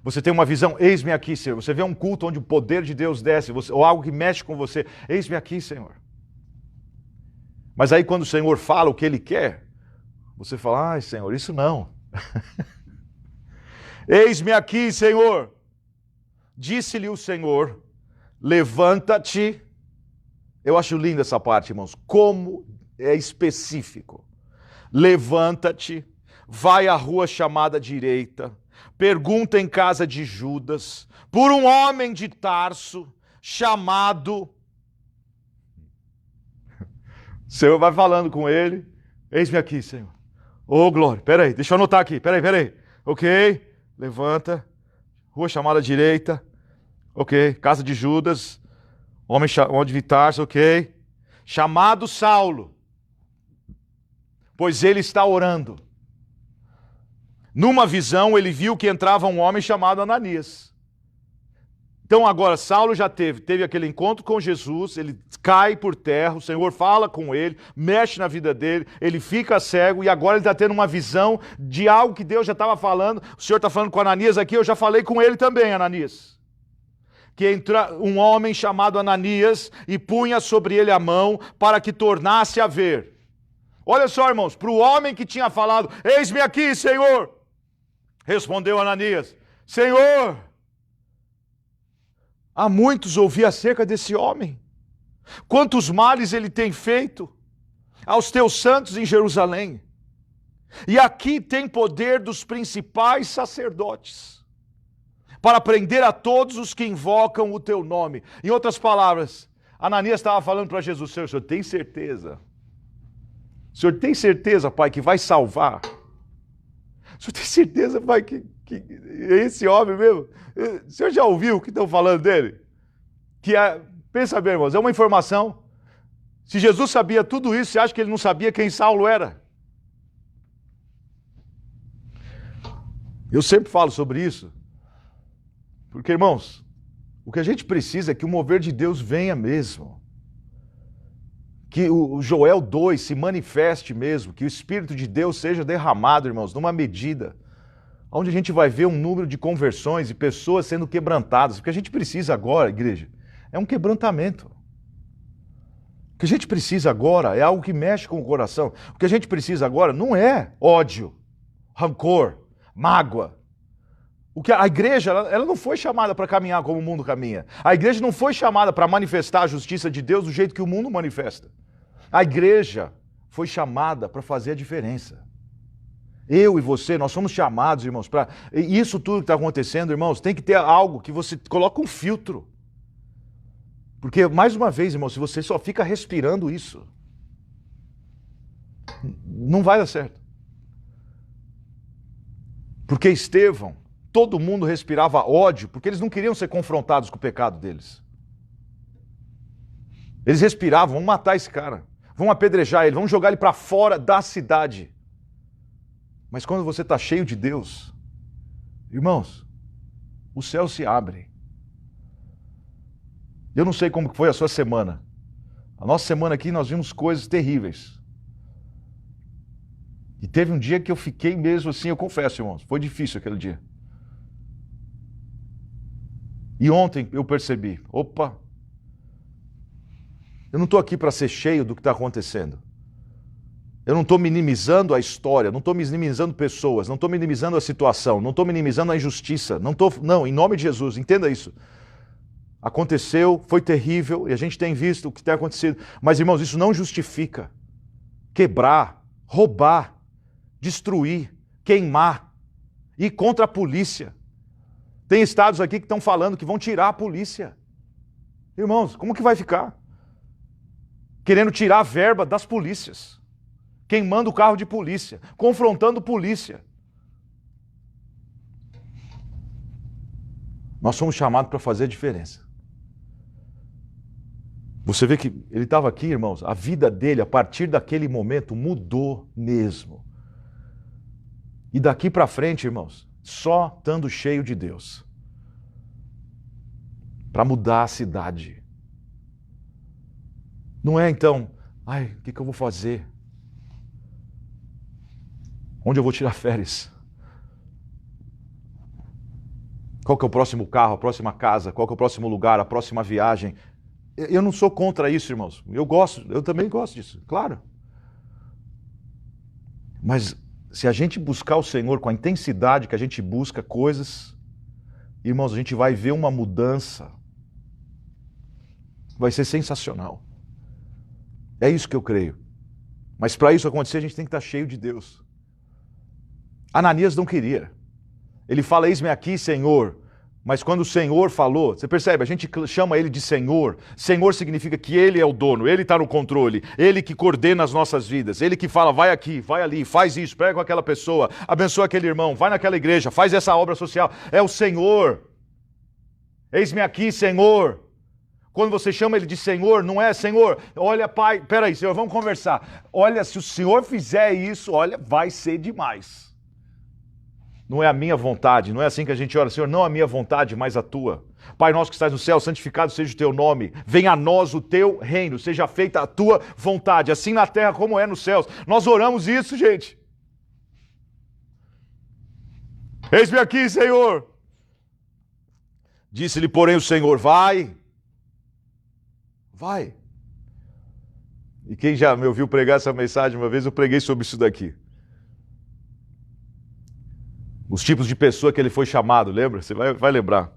Você tem uma visão, eis-me aqui, Senhor. Você vê um culto onde o poder de Deus desce, ou algo que mexe com você, eis-me aqui, Senhor. Mas aí quando o Senhor fala o que Ele quer, você fala, ai, Senhor, isso não. Eis-me aqui, Senhor. Disse-lhe o Senhor, levanta-te. Eu acho linda essa parte, irmãos. Como é específico. Levanta-te, vai à rua chamada direita, pergunta em casa de Judas, por um homem de Tarso, chamado... O Senhor vai falando com ele. Eis-me aqui, Senhor. Oh, glória. Peraí, deixa eu anotar aqui. Peraí. Ok, levanta. Rua chamada direita. Ok, casa de Judas. Homem de Tarso, ok. Chamado Saulo, pois ele está orando. Numa visão, ele viu que entrava um homem chamado Ananias. Então agora, Saulo já teve aquele encontro com Jesus, ele cai por terra, o Senhor fala com ele, mexe na vida dele, ele fica cego e agora ele está tendo uma visão de algo que Deus já estava falando. O Senhor está falando com Ananias aqui, eu já falei com ele também, Ananias. Que entra um homem chamado Ananias e punha sobre ele a mão para que tornasse a ver. Olha só, irmãos, para o homem que tinha falado, eis-me aqui, Senhor, respondeu Ananias, Senhor, Há muitos ouvi acerca desse homem. Quantos males ele tem feito aos teus santos em Jerusalém. E aqui tem poder dos principais sacerdotes para prender a todos os que invocam o teu nome. Em outras palavras, Ananias estava falando para Jesus: Senhor, o senhor tem certeza? O senhor tem certeza, Pai, que vai salvar? O senhor tem certeza, Pai, que é esse homem mesmo? O senhor já ouviu o que estão falando dele? Pensa bem, irmãos, é uma informação. Se Jesus sabia tudo isso, você acha que ele não sabia quem Saulo era? Eu sempre falo sobre isso. Porque, irmãos, o que a gente precisa é que o mover de Deus venha mesmo. Que o Joel 2 se manifeste mesmo. Que o Espírito de Deus seja derramado, irmãos, numa medida onde a gente vai ver um número de conversões e pessoas sendo quebrantadas. O que a gente precisa agora, igreja, é um quebrantamento. O que a gente precisa agora é algo que mexe com o coração. O que a gente precisa agora não é ódio, rancor, mágoa. A igreja, ela não foi chamada para caminhar como o mundo caminha. A igreja não foi chamada para manifestar a justiça de Deus do jeito que o mundo manifesta. A igreja foi chamada para fazer a diferença. Eu e você, nós somos chamados, irmãos, para... Isso tudo que está acontecendo, irmãos, tem que ter algo que você coloca um filtro. Porque, mais uma vez, irmão, se você só fica respirando isso, não vai dar certo. Porque Estevão, todo mundo respirava ódio, porque eles não queriam ser confrontados com o pecado deles. Eles respiravam: vamos matar esse cara, vamos apedrejar ele, vamos jogar ele para fora da cidade. Mas quando você está cheio de Deus, irmãos, o céu se abre. Eu não sei como foi a sua semana. A nossa semana aqui nós vimos coisas terríveis. E teve um dia que eu fiquei mesmo assim, eu confesso, irmãos, foi difícil aquele dia. E ontem eu percebi, opa, eu não estou aqui para ser cheio do que está acontecendo. Eu não estou minimizando a história, não estou minimizando pessoas, não estou minimizando a situação, não estou minimizando a injustiça, não, em nome de Jesus, entenda isso. Aconteceu, foi terrível, e a gente tem visto o que tem acontecido. Mas, irmãos, isso não justifica quebrar, roubar, destruir, queimar, ir contra a polícia. Tem estados aqui que estão falando que vão tirar a polícia. Irmãos, como que vai ficar? Querendo tirar a verba das polícias. Queimando o carro de polícia, confrontando polícia. Nós somos chamados para fazer a diferença. Você vê que ele estava aqui, irmãos, a vida dele, a partir daquele momento, mudou mesmo. E daqui para frente, irmãos, só estando cheio de Deus. Para mudar a cidade. Não é então, o que eu vou fazer? Onde eu vou tirar férias? Qual que é o próximo carro, a próxima casa? Qual que é o próximo lugar, a próxima viagem? Eu não sou contra isso, irmãos. Eu também gosto disso, claro. Mas se a gente buscar o Senhor com a intensidade que a gente busca coisas, irmãos, a gente vai ver uma mudança. Vai ser sensacional. É isso que eu creio. Mas para isso acontecer, a gente tem que estar cheio de Deus. Ananias não queria. Ele fala: eis-me aqui, Senhor. Mas quando o Senhor falou, você percebe, a gente chama ele de Senhor. Senhor significa que ele é o dono, ele está no controle, ele que coordena as nossas vidas, ele que fala: vai aqui, vai ali, faz isso, prega com aquela pessoa, abençoa aquele irmão, vai naquela igreja, faz essa obra social. É o Senhor. Eis-me aqui, Senhor. Quando você chama ele de Senhor, não é Senhor, olha, Pai, peraí, Senhor, vamos conversar. Olha, se o Senhor fizer isso, olha, vai ser demais. Não é a minha vontade, não é assim que a gente ora: Senhor, não a minha vontade, mas a tua. Pai nosso que estás no céu, santificado seja o teu nome. Venha a nós o teu reino, seja feita a tua vontade, assim na terra como é nos céus. Nós oramos isso, gente. Eis-me aqui, Senhor. Disse-lhe, porém, o Senhor: vai. Vai. E quem já me ouviu pregar essa mensagem uma vez, eu preguei sobre isso daqui. Os tipos de pessoa que ele foi chamado, lembra? Você vai lembrar.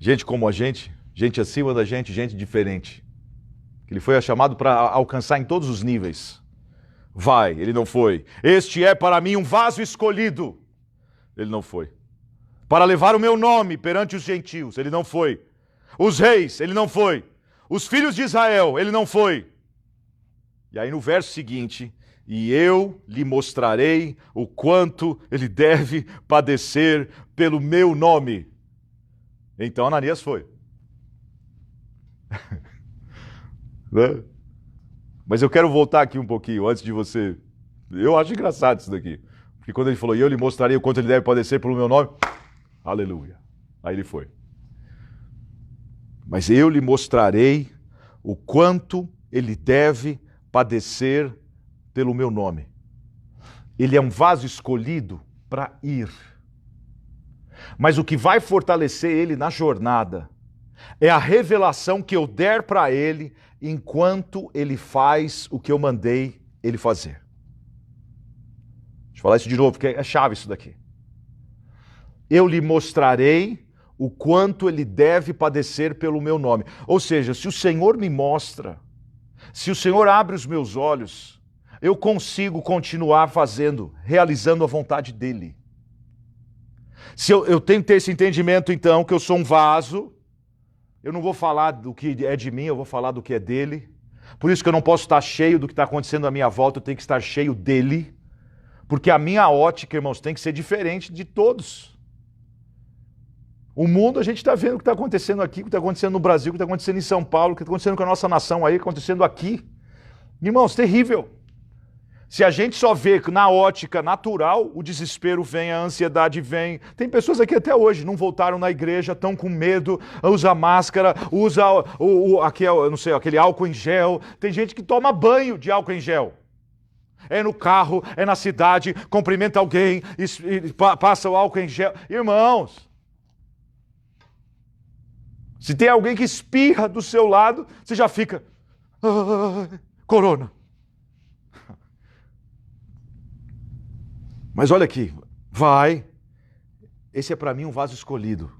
Gente como a gente acima da gente diferente. Ele foi chamado para alcançar em todos os níveis. Vai, ele não foi. Este é para mim um vaso escolhido. Ele não foi. Para levar o meu nome perante os gentios. Ele não foi. Os reis, ele não foi. Os filhos de Israel, ele não foi. E aí no verso seguinte, e eu lhe mostrarei o quanto ele deve padecer pelo meu nome. Então Ananias foi. Né? Mas eu quero voltar aqui um pouquinho, antes de você... Eu acho engraçado isso daqui. Porque quando ele falou, e eu lhe mostrarei o quanto ele deve padecer pelo meu nome, aleluia. Aí ele foi. Mas eu lhe mostrarei o quanto ele deve padecer pelo meu nome. Ele é um vaso escolhido para ir. Mas o que vai fortalecer ele na jornada é a revelação que eu der para ele enquanto ele faz o que eu mandei ele fazer. Deixa eu falar isso de novo, porque é chave isso daqui. Eu lhe mostrarei o quanto ele deve padecer pelo meu nome. Ou seja, se o Senhor me mostra, se o Senhor abre os meus olhos, eu consigo continuar fazendo, realizando a vontade dele. Se eu tenho que ter esse entendimento, então, que eu sou um vaso, eu não vou falar do que é de mim, eu vou falar do que é dele. Por isso que eu não posso estar cheio do que está acontecendo à minha volta, eu tenho que estar cheio dele. Porque a minha ótica, irmãos, tem que ser diferente de todos. O mundo, a gente está vendo o que está acontecendo aqui, o que está acontecendo no Brasil, o que está acontecendo em São Paulo, o que está acontecendo com a nossa nação aí, acontecendo aqui. Irmãos, terrível. Se a gente só vê que na ótica natural, o desespero vem, a ansiedade vem. Tem pessoas aqui até hoje, não voltaram na igreja, estão com medo, usa máscara, usa aquele álcool em gel. Tem gente que toma banho de álcool em gel. É no carro, é na cidade, cumprimenta alguém, passa o álcool em gel. Irmãos, se tem alguém que espirra do seu lado, você já fica... corona. Mas olha aqui, vai. Esse é para mim um vaso escolhido.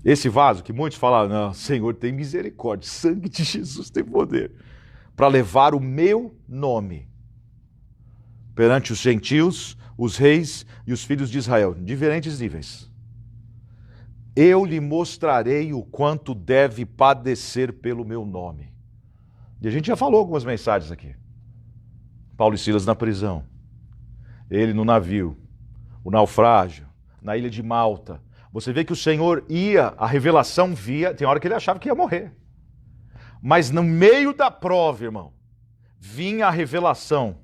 Esse vaso que muitos falam, não, Senhor, tem misericórdia, sangue de Jesus tem poder. Para levar o meu nome perante os gentios, os reis e os filhos de Israel, em diferentes níveis. Eu lhe mostrarei o quanto deve padecer pelo meu nome. E a gente já falou algumas mensagens aqui. Paulo e Silas na prisão, ele no navio, o naufrágio, na ilha de Malta. Você vê que o Senhor ia, a revelação via, tem hora que ele achava que ia morrer. Mas no meio da prova, irmão, vinha a revelação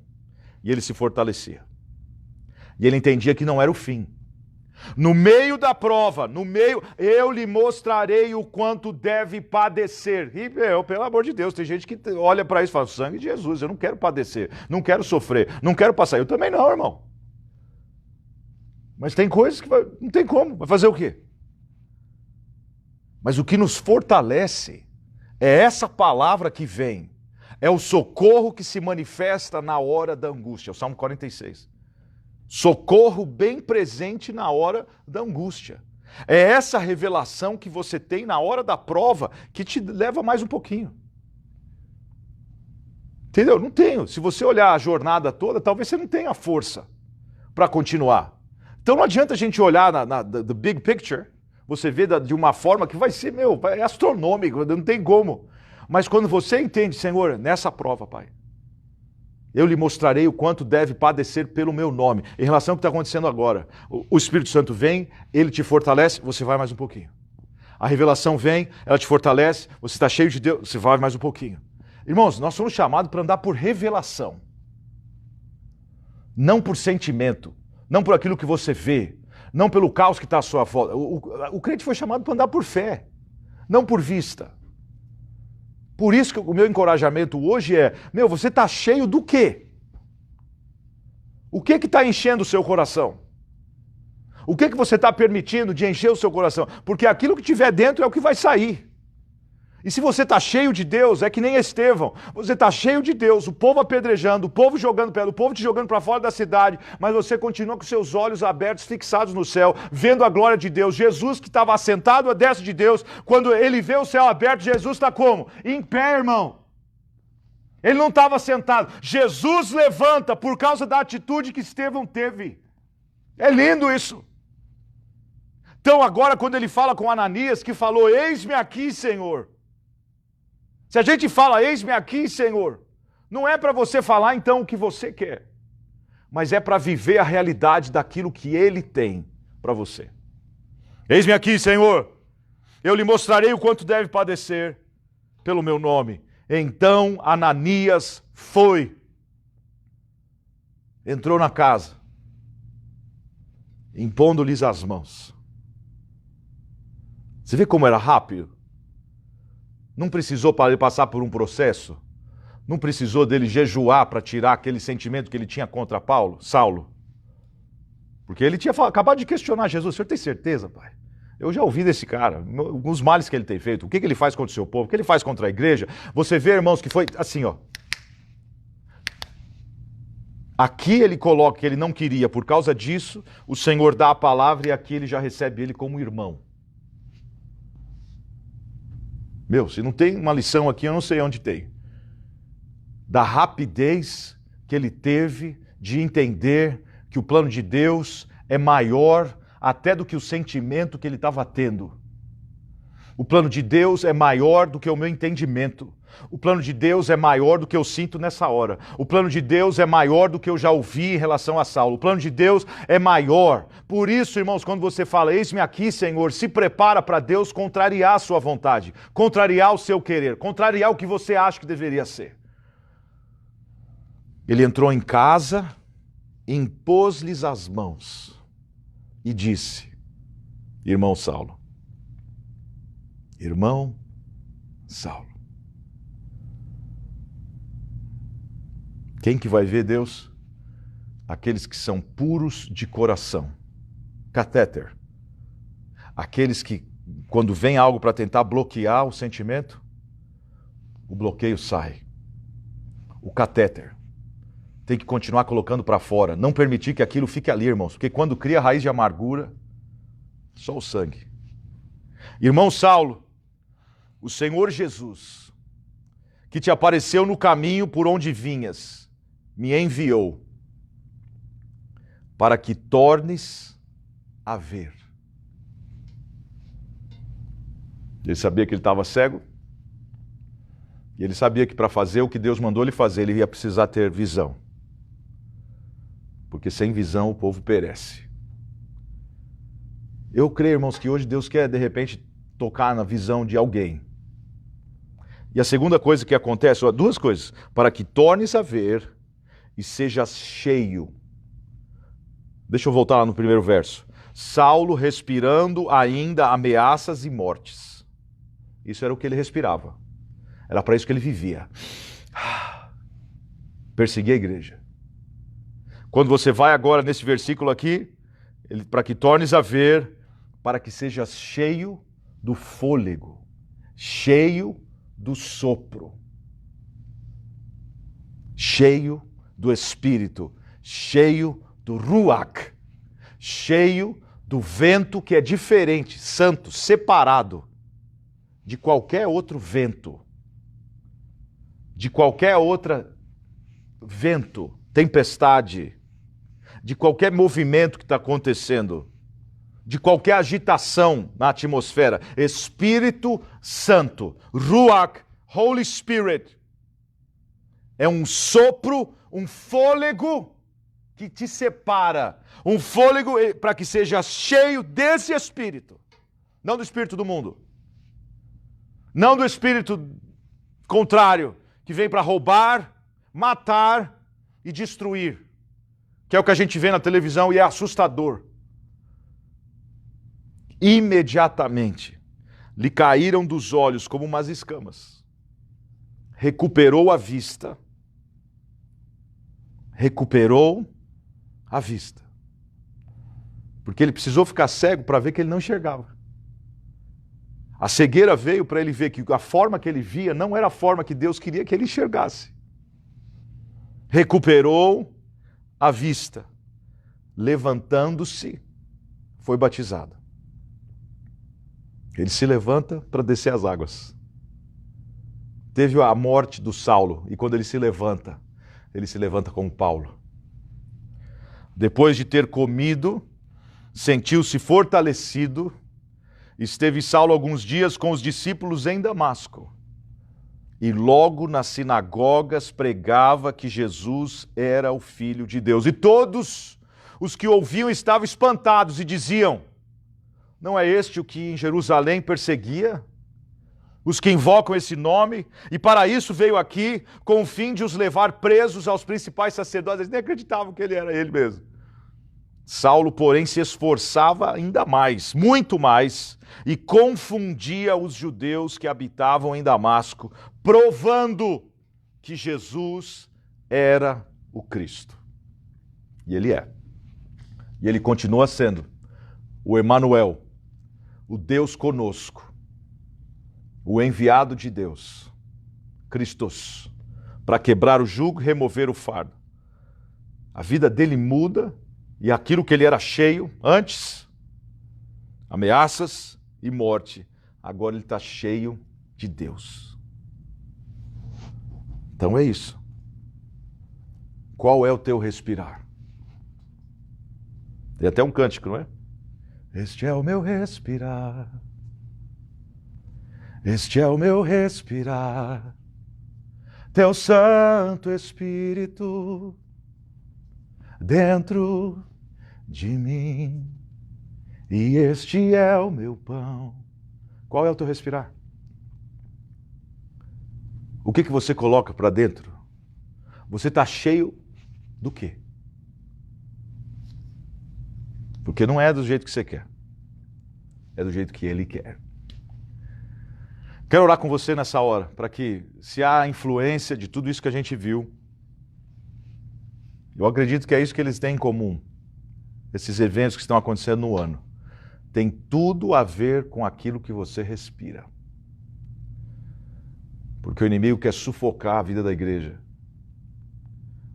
e ele se fortalecia. E ele entendia que não era o fim. No meio da prova, eu lhe mostrarei o quanto deve padecer. E, pelo amor de Deus, tem gente que olha para isso e fala, sangue de Jesus, eu não quero padecer, não quero sofrer, não quero passar. Eu também não, irmão. Mas tem coisas que não tem como, vai fazer o quê? Mas o que nos fortalece é essa palavra que vem, é o socorro que se manifesta na hora da angústia, o Salmo 46. Socorro bem presente na hora da angústia. É essa revelação que você tem na hora da prova que te leva mais um pouquinho. Entendeu? Não tenho. Se você olhar a jornada toda, talvez você não tenha força para continuar. Então não adianta a gente olhar the big picture, você vê de uma forma que vai ser, é astronômico, não tem como. Mas quando você entende, Senhor, nessa prova, Pai, eu lhe mostrarei o quanto deve padecer pelo meu nome. Em relação ao que está acontecendo agora, o Espírito Santo vem, ele te fortalece, você vai mais um pouquinho. A revelação vem, ela te fortalece, você está cheio de Deus, você vai mais um pouquinho. Irmãos, nós somos chamados para andar por revelação. Não por sentimento, não por aquilo que você vê, não pelo caos que está à sua volta. O crente foi chamado para andar por fé, não por vista. Por isso que o meu encorajamento hoje é, você está cheio do quê? O que está enchendo o seu coração? O que você está permitindo de encher o seu coração? Porque aquilo que tiver dentro é o que vai sair. E se você está cheio de Deus, é que nem Estevão. Você está cheio de Deus, o povo apedrejando, o povo jogando pedra, o povo te jogando para fora da cidade, mas você continua com seus olhos abertos, fixados no céu, vendo a glória de Deus. Jesus que estava assentado à destra de Deus, quando ele vê o céu aberto, Jesus está como? Em pé, irmão. Ele não estava sentado. Jesus levanta por causa da atitude que Estevão teve. É lindo isso. Então agora quando ele fala com Ananias, que falou, eis-me aqui, Senhor. Se a gente fala, eis-me aqui, Senhor, não é para você falar então o que você quer, mas é para viver a realidade daquilo que Ele tem para você. Eis-me aqui, Senhor, eu lhe mostrarei o quanto deve padecer pelo meu nome. Então Ananias foi, entrou na casa, impondo-lhes as mãos. Você vê como era rápido? Não precisou para ele passar por um processo? Não precisou dele jejuar para tirar aquele sentimento que ele tinha contra Saulo? Porque ele tinha acabado de questionar Jesus. O senhor tem certeza, pai? Eu já ouvi desse cara, os males que ele tem feito, o que ele faz contra o seu povo, o que ele faz contra a igreja. Você vê, irmãos, que foi assim, ó. Aqui ele coloca que ele não queria, por causa disso, o Senhor dá a palavra e aqui ele já recebe ele como irmão. Meu, se não tem uma lição aqui, eu não sei onde tem. Da rapidez que ele teve de entender que o plano de Deus é maior até do que o sentimento que ele estava tendo. O plano de Deus é maior do que o meu entendimento. O plano de Deus é maior do que eu sinto nessa hora. O plano de Deus é maior do que eu já ouvi em relação a Saulo. O plano de Deus é maior. Por isso, irmãos, quando você fala, eis-me aqui, Senhor, se prepara para Deus contrariar a sua vontade, contrariar o seu querer, contrariar o que você acha que deveria ser. Ele entrou em casa, impôs-lhes as mãos e disse, irmão Saulo, irmão Saulo. Quem que vai ver Deus? Aqueles que são puros de coração. Catéter. Aqueles que, quando vem algo para tentar bloquear o sentimento, o bloqueio sai. O catéter. Tem que continuar colocando para fora. Não permitir que aquilo fique ali, irmãos. Porque quando cria raiz de amargura, só o sangue. Irmão Saulo, o Senhor Jesus, que te apareceu no caminho por onde vinhas, me enviou para que tornes a ver. Ele sabia que ele estava cego. E ele sabia que para fazer o que Deus mandou ele fazer, ele ia precisar ter visão. Porque sem visão o povo perece. Eu creio, irmãos, que hoje Deus quer, de repente, tocar na visão de alguém. E a segunda coisa que acontece, duas coisas, para que tornes a ver e sejas cheio. Deixa eu voltar lá no primeiro verso. Saulo respirando ainda ameaças e mortes. Isso era o que ele respirava. Era para isso que ele vivia. Perseguir a igreja. Quando você vai agora nesse versículo aqui, para que tornes a ver, para que sejas cheio do fôlego, cheio do sopro, cheio do Espírito, cheio do Ruach, cheio do vento que é diferente, santo, separado de qualquer outro vento, de qualquer outra vento, tempestade, de qualquer movimento que está acontecendo, de qualquer agitação na atmosfera. Espírito Santo, Ruach, Holy Spirit, é um sopro, um fôlego que te separa. Um fôlego para que seja cheio desse Espírito. Não do Espírito do mundo. Não do Espírito contrário, que vem para roubar, matar e destruir. Que é o que a gente vê na televisão e é assustador. Imediatamente lhe caíram dos olhos como umas escamas. Recuperou a vista. Recuperou a vista. Porque ele precisou ficar cego para ver que ele não enxergava. A cegueira veio para ele ver que a forma que ele via não era a forma que Deus queria que ele enxergasse. Recuperou a vista. Levantando-se, foi batizado. Ele se levanta para descer as águas. Teve a morte do Saulo, e quando ele se levanta como Paulo. Depois de ter comido, sentiu-se fortalecido. Esteve Saulo alguns dias com os discípulos em Damasco. E logo nas sinagogas pregava que Jesus era o Filho de Deus. E todos os que ouviam estavam espantados e diziam: não é este o que em Jerusalém perseguia os que invocam esse nome? E para isso veio aqui, com o fim de os levar presos aos principais sacerdotes. Eles nem acreditavam que ele era ele mesmo. Saulo, porém, se esforçava ainda mais, muito mais, e confundia os judeus que habitavam em Damasco, provando que Jesus era o Cristo. E ele é. E ele continua sendo o Emanuel, o Deus conosco, o enviado de Deus, Christos, para quebrar o jugo e remover o fardo. A vida dele muda. E aquilo que ele era cheio antes, ameaças e morte, agora ele está cheio de Deus. Então é isso. Qual é o teu respirar? Tem até um cântico, não é? Este é o meu respirar. Este é o meu respirar. Teu Santo Espírito dentro de mim, e este é o meu pão. Qual é o teu respirar? O que você coloca para dentro? Você está cheio do quê? Porque não é do jeito que você quer, é do jeito que Ele quer. Quero orar com você nessa hora, para que, se há influência de tudo isso que a gente viu, eu acredito que é isso que eles têm em comum. Esses eventos que estão acontecendo no ano. Tem tudo a ver com aquilo que você respira. Porque o inimigo quer sufocar a vida da igreja.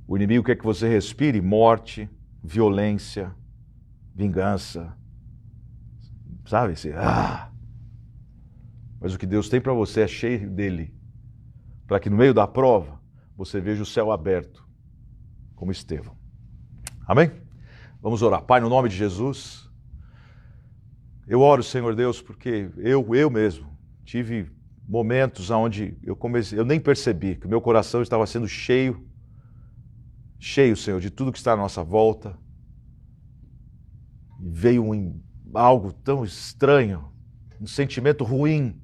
O inimigo quer que você respire morte, violência, vingança. Sabe? Mas o que Deus tem para você é cheio dele. Para que no meio da prova, você veja o céu aberto. Como Estevão. Amém? Vamos orar. Pai, no nome de Jesus, eu oro, Senhor Deus, porque eu mesmo tive momentos onde eu nem percebi que o meu coração estava sendo cheio, Senhor, de tudo que está à nossa volta. E veio algo tão estranho, um sentimento ruim.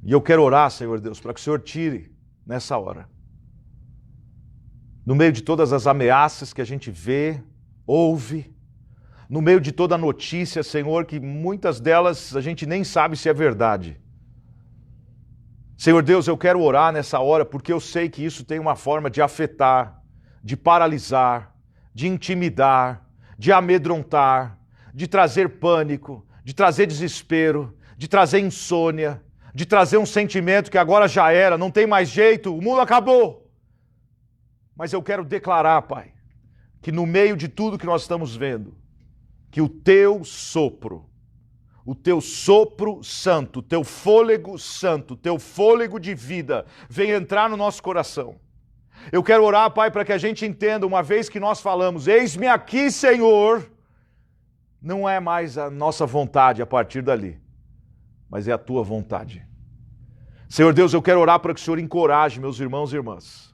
E eu quero orar, Senhor Deus, para que o Senhor tire nessa hora. No meio de todas as ameaças que a gente vê, ouve, no meio de toda a notícia, Senhor, que muitas delas a gente nem sabe se é verdade. Senhor Deus, eu quero orar nessa hora porque eu sei que isso tem uma forma de afetar, de paralisar, de intimidar, de amedrontar, de trazer pânico, de trazer desespero, de trazer insônia, de trazer um sentimento que agora já era, não tem mais jeito, o mundo acabou. Mas eu quero declarar, Pai, que no meio de tudo que nós estamos vendo, que o teu sopro santo, o teu fôlego santo, o teu fôlego de vida vem entrar no nosso coração. Eu quero orar, Pai, para que a gente entenda, uma vez que nós falamos, eis-me aqui, Senhor, não é mais a nossa vontade a partir dali, mas é a tua vontade. Senhor Deus, eu quero orar para que o Senhor encoraje meus irmãos e irmãs,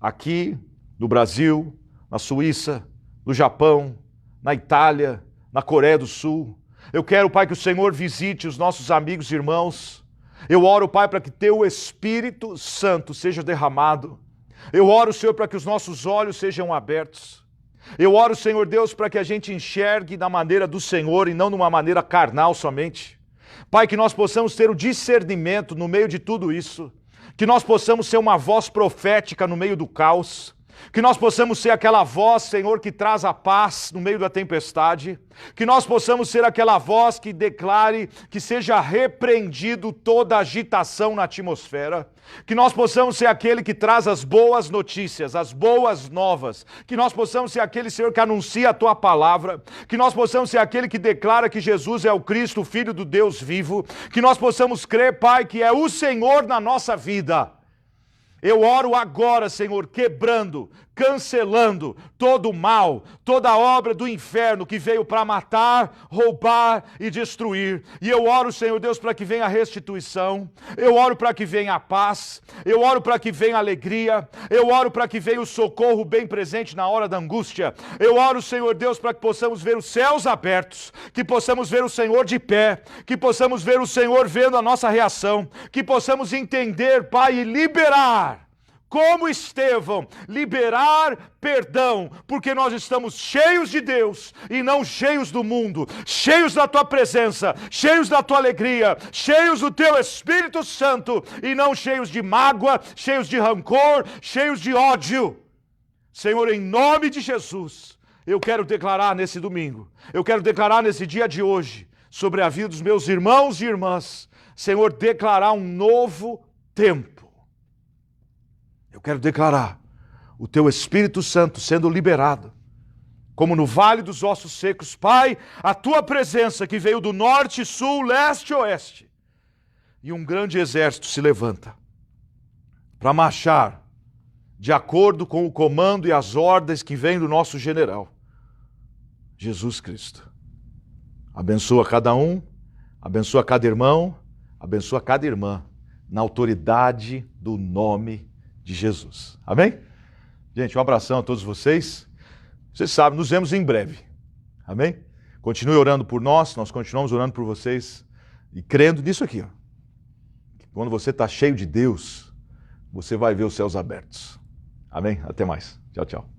aqui no Brasil, na Suíça, no Japão, na Itália, na Coreia do Sul. Eu quero, Pai, que o Senhor visite os nossos amigos e irmãos. Eu oro, Pai, para que teu Espírito Santo seja derramado. Eu oro, Senhor, para que os nossos olhos sejam abertos. Eu oro, Senhor Deus, para que a gente enxergue da maneira do Senhor e não de uma maneira carnal somente. Pai, que nós possamos ter o discernimento no meio de tudo isso. Que nós possamos ser uma voz profética no meio do caos. Que nós possamos ser aquela voz, Senhor, que traz a paz no meio da tempestade. Que nós possamos ser aquela voz que declare que seja repreendido toda agitação na atmosfera. Que nós possamos ser aquele que traz as boas notícias, as boas novas. Que nós possamos ser aquele, Senhor, que anuncia a Tua palavra. Que nós possamos ser aquele que declara que Jesus é o Cristo, o Filho do Deus vivo. Que nós possamos crer, Pai, que é o Senhor na nossa vida. Eu oro agora, Senhor, quebrando, cancelando todo o mal, toda a obra do inferno que veio para matar, roubar e destruir. E eu oro, Senhor Deus, para que venha a restituição. Eu oro para que venha a paz. Eu oro para que venha a alegria. Eu oro para que venha o socorro bem presente na hora da angústia. Eu oro, Senhor Deus, para que possamos ver os céus abertos, que possamos ver o Senhor de pé, que possamos ver o Senhor vendo a nossa reação, que possamos entender, Pai, e liberar, como Estevão, liberar perdão, porque nós estamos cheios de Deus e não cheios do mundo, cheios da Tua presença, cheios da Tua alegria, cheios do Teu Espírito Santo e não cheios de mágoa, cheios de rancor, cheios de ódio. Senhor, em nome de Jesus, eu quero declarar nesse domingo, eu quero declarar nesse dia de hoje, sobre a vida dos meus irmãos e irmãs, Senhor, declarar um novo tempo. Eu quero declarar o Teu Espírito Santo sendo liberado, como no vale dos ossos secos. Pai, a Tua presença que veio do norte, sul, leste e oeste, e um grande exército se levanta para marchar de acordo com o comando e as ordens que vêm do nosso general, Jesus Cristo. Abençoa cada um, abençoa cada irmão, abençoa cada irmã, na autoridade do nome de Jesus. Amém? Gente, um abração a todos vocês. Vocês sabem, nos vemos em breve. Amém? Continue orando por nós continuamos orando por vocês e crendo nisso aqui. Ó. Quando você está cheio de Deus, você vai ver os céus abertos. Amém? Até mais. Tchau, tchau.